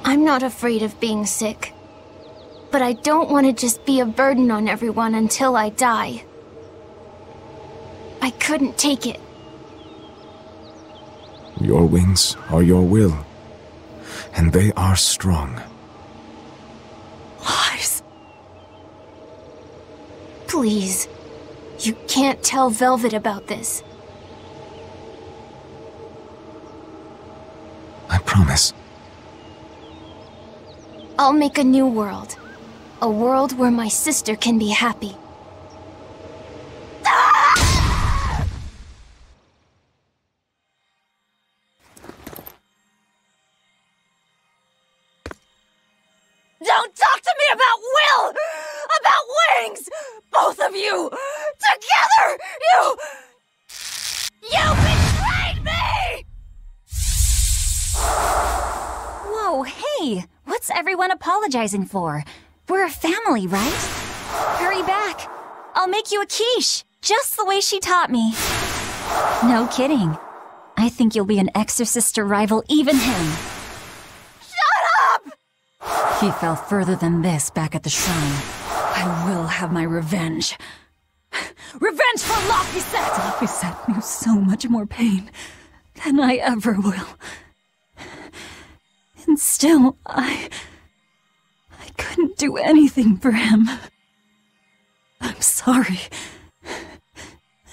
I'm not afraid of being sick. But I don't want to just be a burden on everyone until I die. I couldn't take it. Your wings are your will, and they are strong. Lars. Please. You can't tell Velvet about this. promise. I'll make a new world. A world where my sister can be happy. Don't talk to me about will! About wings! Both of you! Together! You betrayed me! Whoa, hey! What's everyone apologizing for? We're a family, right? Hurry back. I'll make you a quiche, just the way she taught me. No kidding. I think you'll be an exorcist to rival even him. He fell further than this back at the shrine. I will have my revenge. Revenge for Laphicet! Laphicet knew so much more pain than I ever will. And still, I couldn't do anything for him. I'm sorry.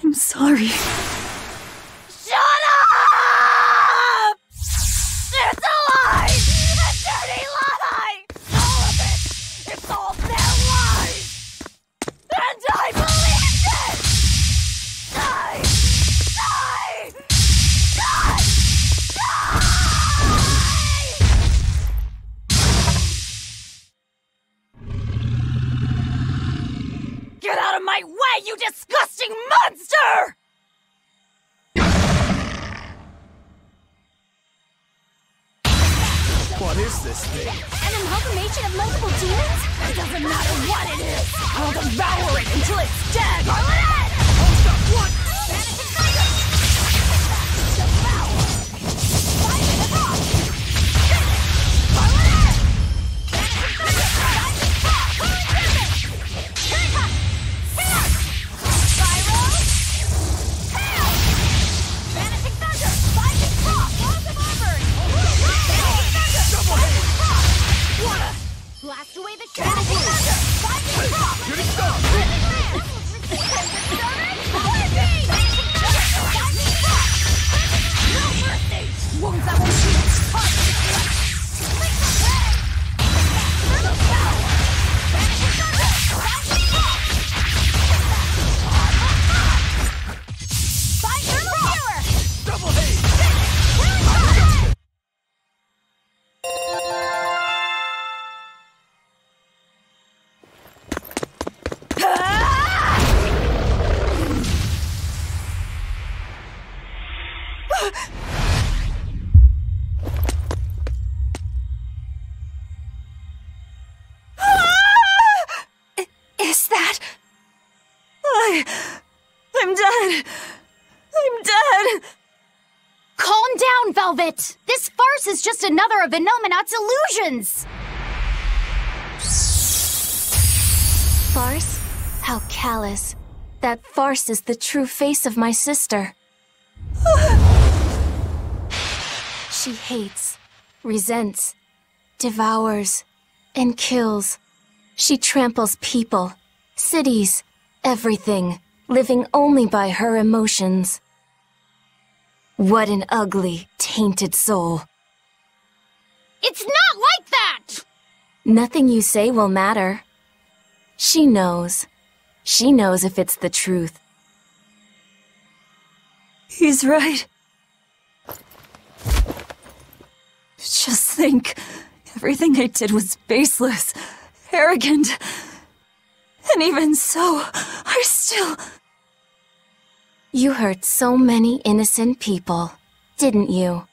I'm sorry. Shut up! It's a lie! A dirty lie! All of it! It's all their lies! And I believed it! Die! Die! Die! Die! Get out of my way, you disgusting monster! What is this thing? An amalgamation of multiple demons? It doesn't matter what it is! I'll devour it until it's dead! What? Blast away the cannon! Shooting star! Wounds that will shoot! Double haze! Is that... I'm dead. I'm dead. Calm down, Velvet! This farce is just another of Inominat's illusions! Farce? How callous. That farce is the true face of my sister. She hates, resents, devours, and kills. She tramples people, cities, everything, living only by her emotions. What an ugly, tainted soul. It's not like that! Nothing you say will matter. She knows. She knows if it's the truth. He's right. Just think, everything I did was baseless, arrogant. And even so, I still... You hurt so many innocent people, didn't you?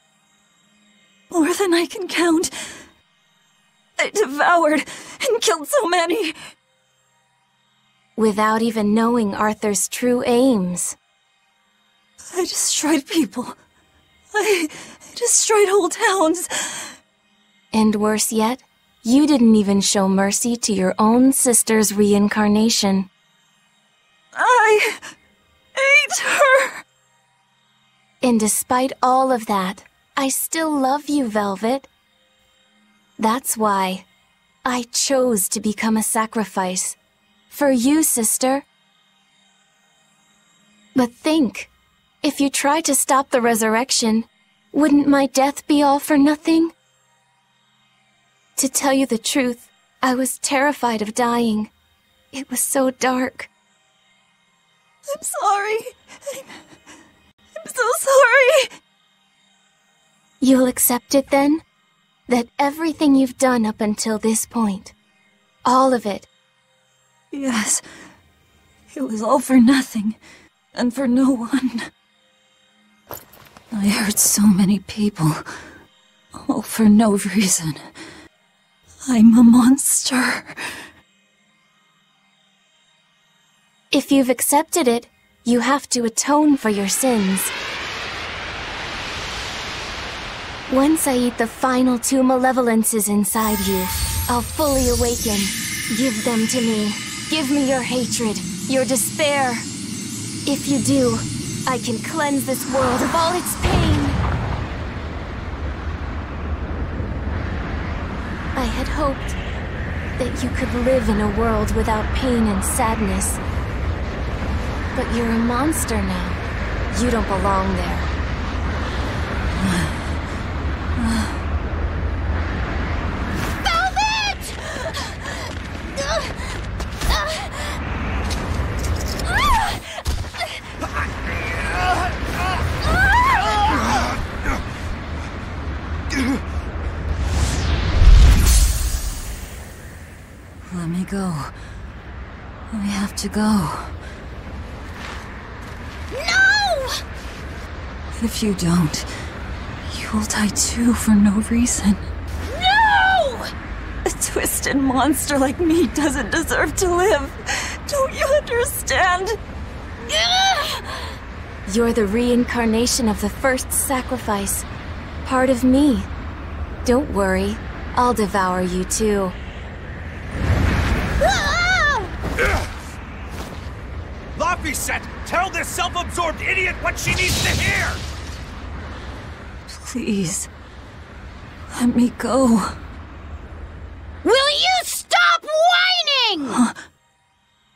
More than I can count. I devoured and killed so many. Without even knowing Arthur's true aims. I destroyed people. I destroyed whole towns. And worse yet, you didn't even show mercy to your own sister's reincarnation. I ate her. And despite all of that, I still love you, Velvet. That's why I chose to become a sacrifice. For you, sister. But think, if you try to stop the resurrection, Wouldn't my death be all for nothing? To tell you the truth, I was terrified of dying. It was so dark. I'm sorry. I'm so sorry. You'll accept it then? That everything you've done up until this point, all of it. Yes. It was all for nothing, and for no one. I hurt so many people, all for no reason. I'm a monster. If you've accepted it, you have to atone for your sins. Once I eat the final 2 malevolences inside you, I'll fully awaken. Give them to me. Give me your hatred, your despair. If you do, I can cleanse this world of all its pain. I had hoped that you could live in a world without pain and sadness. But you're a monster now. You don't belong there. Let me go. I have to go. No! If you don't, you'll die too for no reason. No! A twisted monster like me doesn't deserve to live. Don't you understand? You're the reincarnation of the first sacrifice. Part of me. Don't worry, I'll devour you too. Laphicet, tell this self-absorbed idiot what she needs to hear! Please, let me go. Will you stop whining?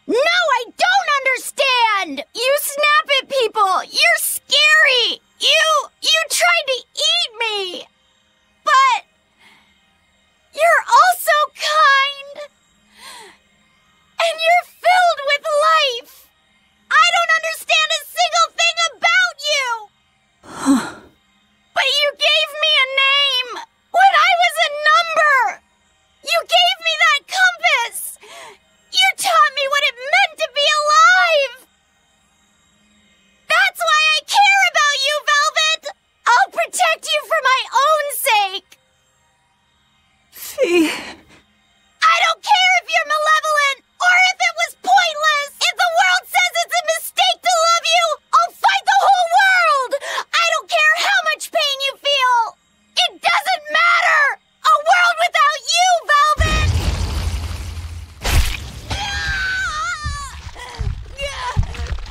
No, I don't understand! You snap at people! You're scary! You tried to eat me! But you're also kind! And you're filled with life! I don't understand a single thing about you! But you gave me a name! When I was a number! You gave me that compass! You taught me what it meant to be alive! That's why I care about you, Velvet! I'll protect you for my own sake! Fee... I don't care if you're malevolent, or if it was pointless! If the world says it's a mistake to love you, I'll fight the whole world! I don't care how much pain you feel! It doesn't matter! A world without you, Velvet!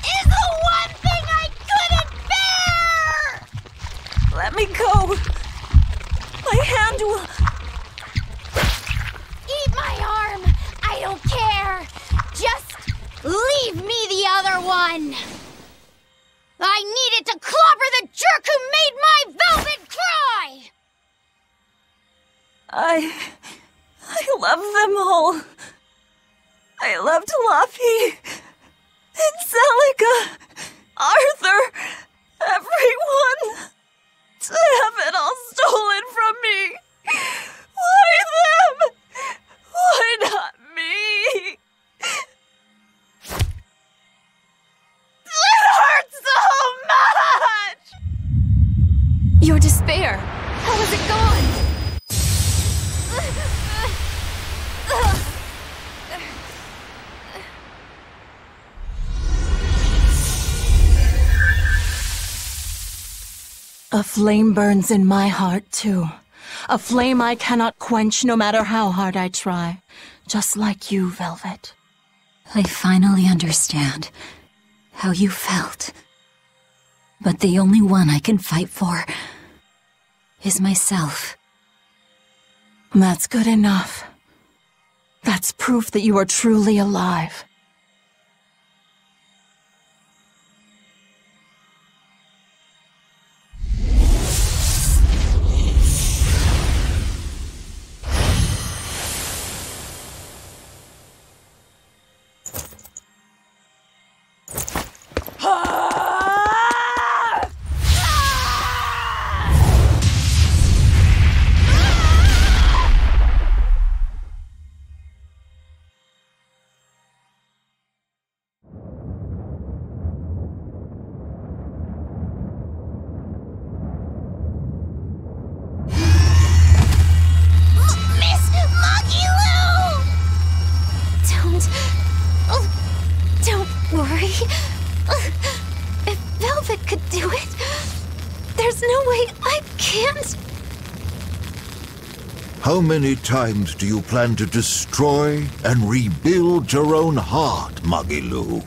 Is the one thing I couldn't bear! Let me go! My hand will... Eat my arm! I don't care! Just leave me the other one! I needed to clobber the jerk who made my Velvet cry! I love them all. I loved Laffy and Celica, Arthur, everyone. To have it all stolen from me. Why them? Why not me? It hurts so much! Your despair! How is it gone? A flame burns in my heart, too. A flame I cannot quench no matter how hard I try. Just like you, Velvet. I finally understand how you felt. But the only one I can fight for is myself. That's good enough. That's proof that you are truly alive. can't. How many times do you plan to destroy and rebuild your own heart, Magilu?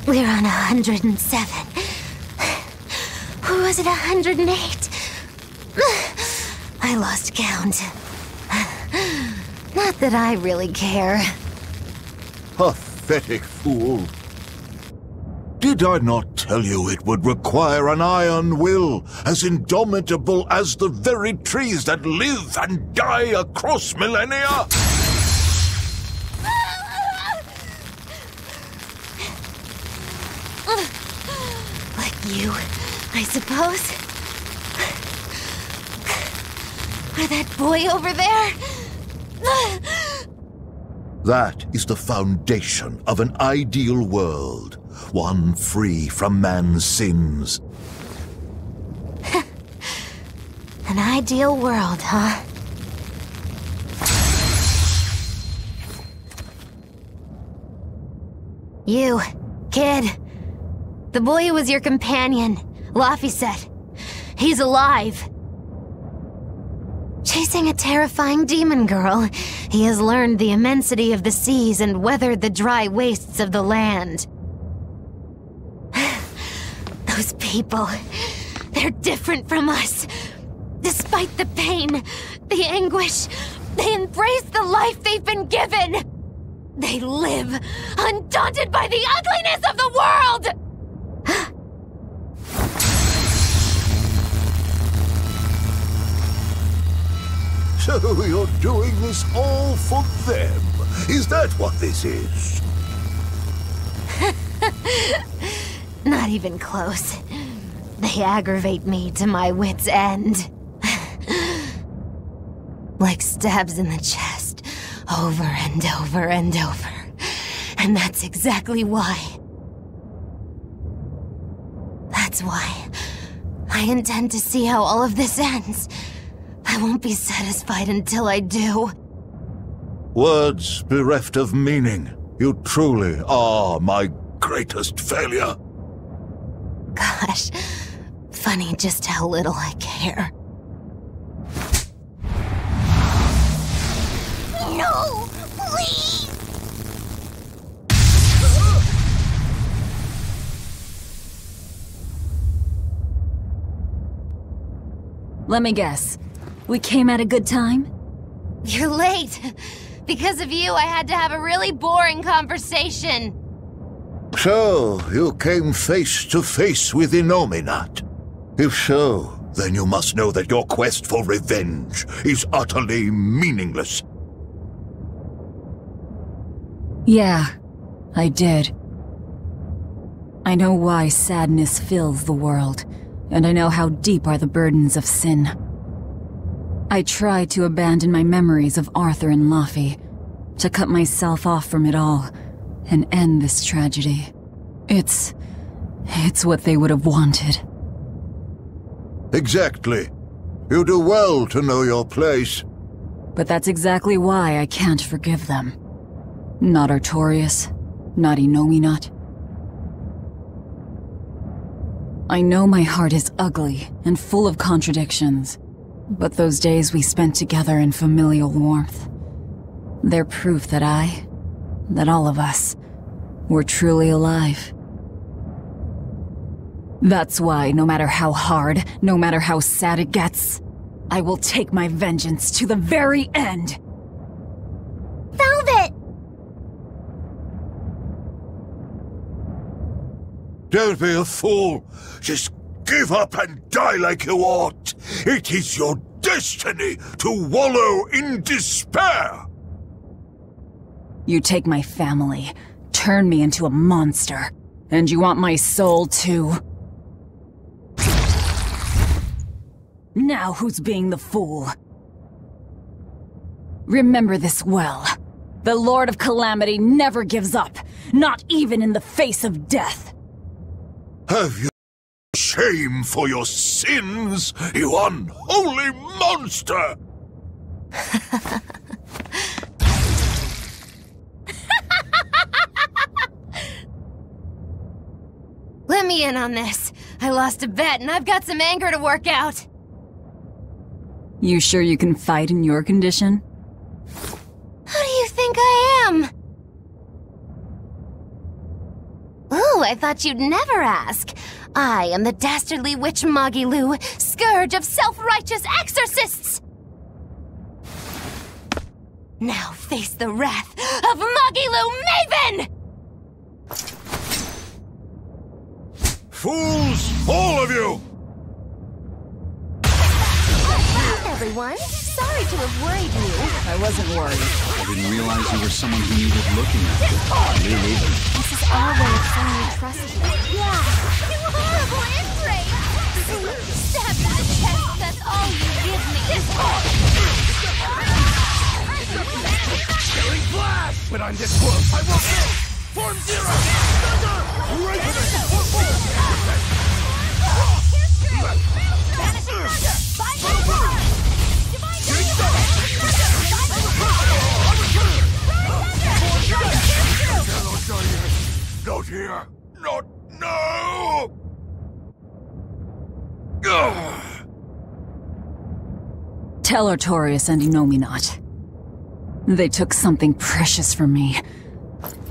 We're on 107. Or was it 108? I lost count. Not that I really care. Pathetic fool. Did I not tell you it would require an iron will as indomitable as the very trees that live and die across millennia? Like you, I suppose. Or that boy over there. That is the foundation of an ideal world. One free from man's sins. An ideal world, huh? You, kid. The boy who was your companion, Laphicet. He's alive. Chasing a terrifying demon girl, he has learned the immensity of the seas and weathered the dry wastes of the land. Those people, they're different from us. Despite the pain, the anguish, they embrace the life they've been given. They live, undaunted by the ugliness of the world! So you're doing this all for them? Is that what this is? Not even close. They aggravate me to my wit's end. Like stabs in the chest, over and over and over. And that's exactly why. That's why I intend to see how all of this ends. I won't be satisfied until I do. Words bereft of meaning. You truly are my greatest failure. Gosh, funny just how little I care. No, please! Let me guess. We came at a good time? You're late. Because of you, I had to have a really boring conversation. So, you came face to face with Innominat. If so, then you must know that your quest for revenge is utterly meaningless. Yeah, I did. I know why sadness fills the world, and I know how deep are the burdens of sin. I tried to abandon my memories of Arthur and Laffy, to cut myself off from it all, and end this tragedy. It's what they would have wanted. Exactly. You do well to know your place. But that's exactly why I can't forgive them. Not Artorias, not Innominat. I know my heart is ugly and full of contradictions, but those days we spent together in familial warmth, they're proof that all of us, were truly alive. That's why, no matter how hard, no matter how sad it gets, I will take my vengeance to the very end! Velvet! Don't be a fool. Just give up and die like you ought. It is your destiny to wallow in despair. You take my family, turn me into a monster, and you want my soul too? Now who's being the fool? Remember this well. The Lord of Calamity never gives up, not even in the face of death. Have you shame for your sins, you unholy monster? Let me in on this. I lost a bet and I've got some anger to work out. You sure you can fight in your condition? Who do you think I am? Ooh, I thought you'd never ask. I am the dastardly witch Magilu, scourge of self-righteous exorcists! Now face the wrath of Magilu Maven! Fools, all of you! Everyone, sorry to have worried you. I wasn't worried. I didn't realize you were someone who needed looking at. Me neither. This is our way of showing we trust you. Yeah, you horrible ingrate! Stab in the chest, that's all you give me. Killing flash! But I'm this close, I will hit! Form zero! Right with it! Not here! Not now! Tell Artorias and Inominat. They took something precious from me.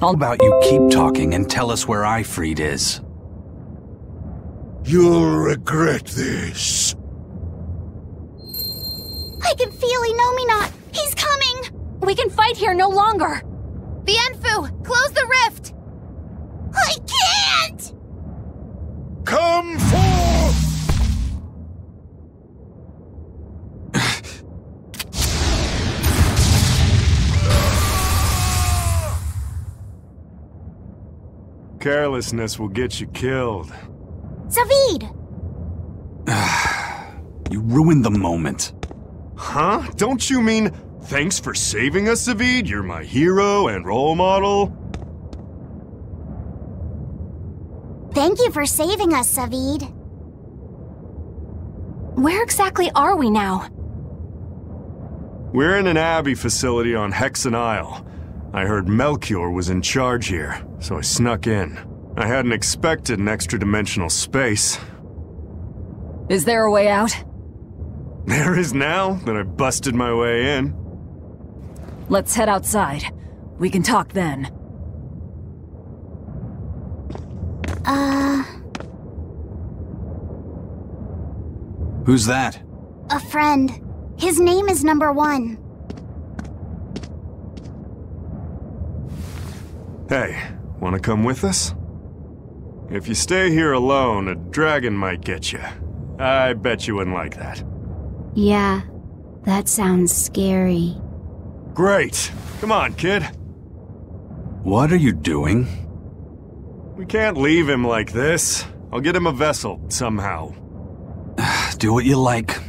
How about you keep talking and tell us where Ifrit is? You'll regret this. I can feel Inominat. He's coming. We can fight here no longer. Bienfu, close the rift! I can't! Come forth! Carelessness will get you killed. Zavid! You ruined the moment. Huh? Don't you mean, thanks for saving us, Zavid? You're my hero and role model? Thank you for saving us, Zavid. Where exactly are we now? We're in an Abbey facility on Hexen Isle. I heard Melchior was in charge here, so I snuck in. I hadn't expected an extra-dimensional space. Is there a way out? There is now that I busted my way in. Let's head outside. We can talk then. Who's that? A friend. His name is Number 1. Hey, wanna come with us? If you stay here alone, a dragon might get you. I bet you wouldn't like that. Yeah, that sounds scary. Great. Come on, kid. What are you doing? We can't leave him like this. I'll get him a vessel, somehow. Do what you like.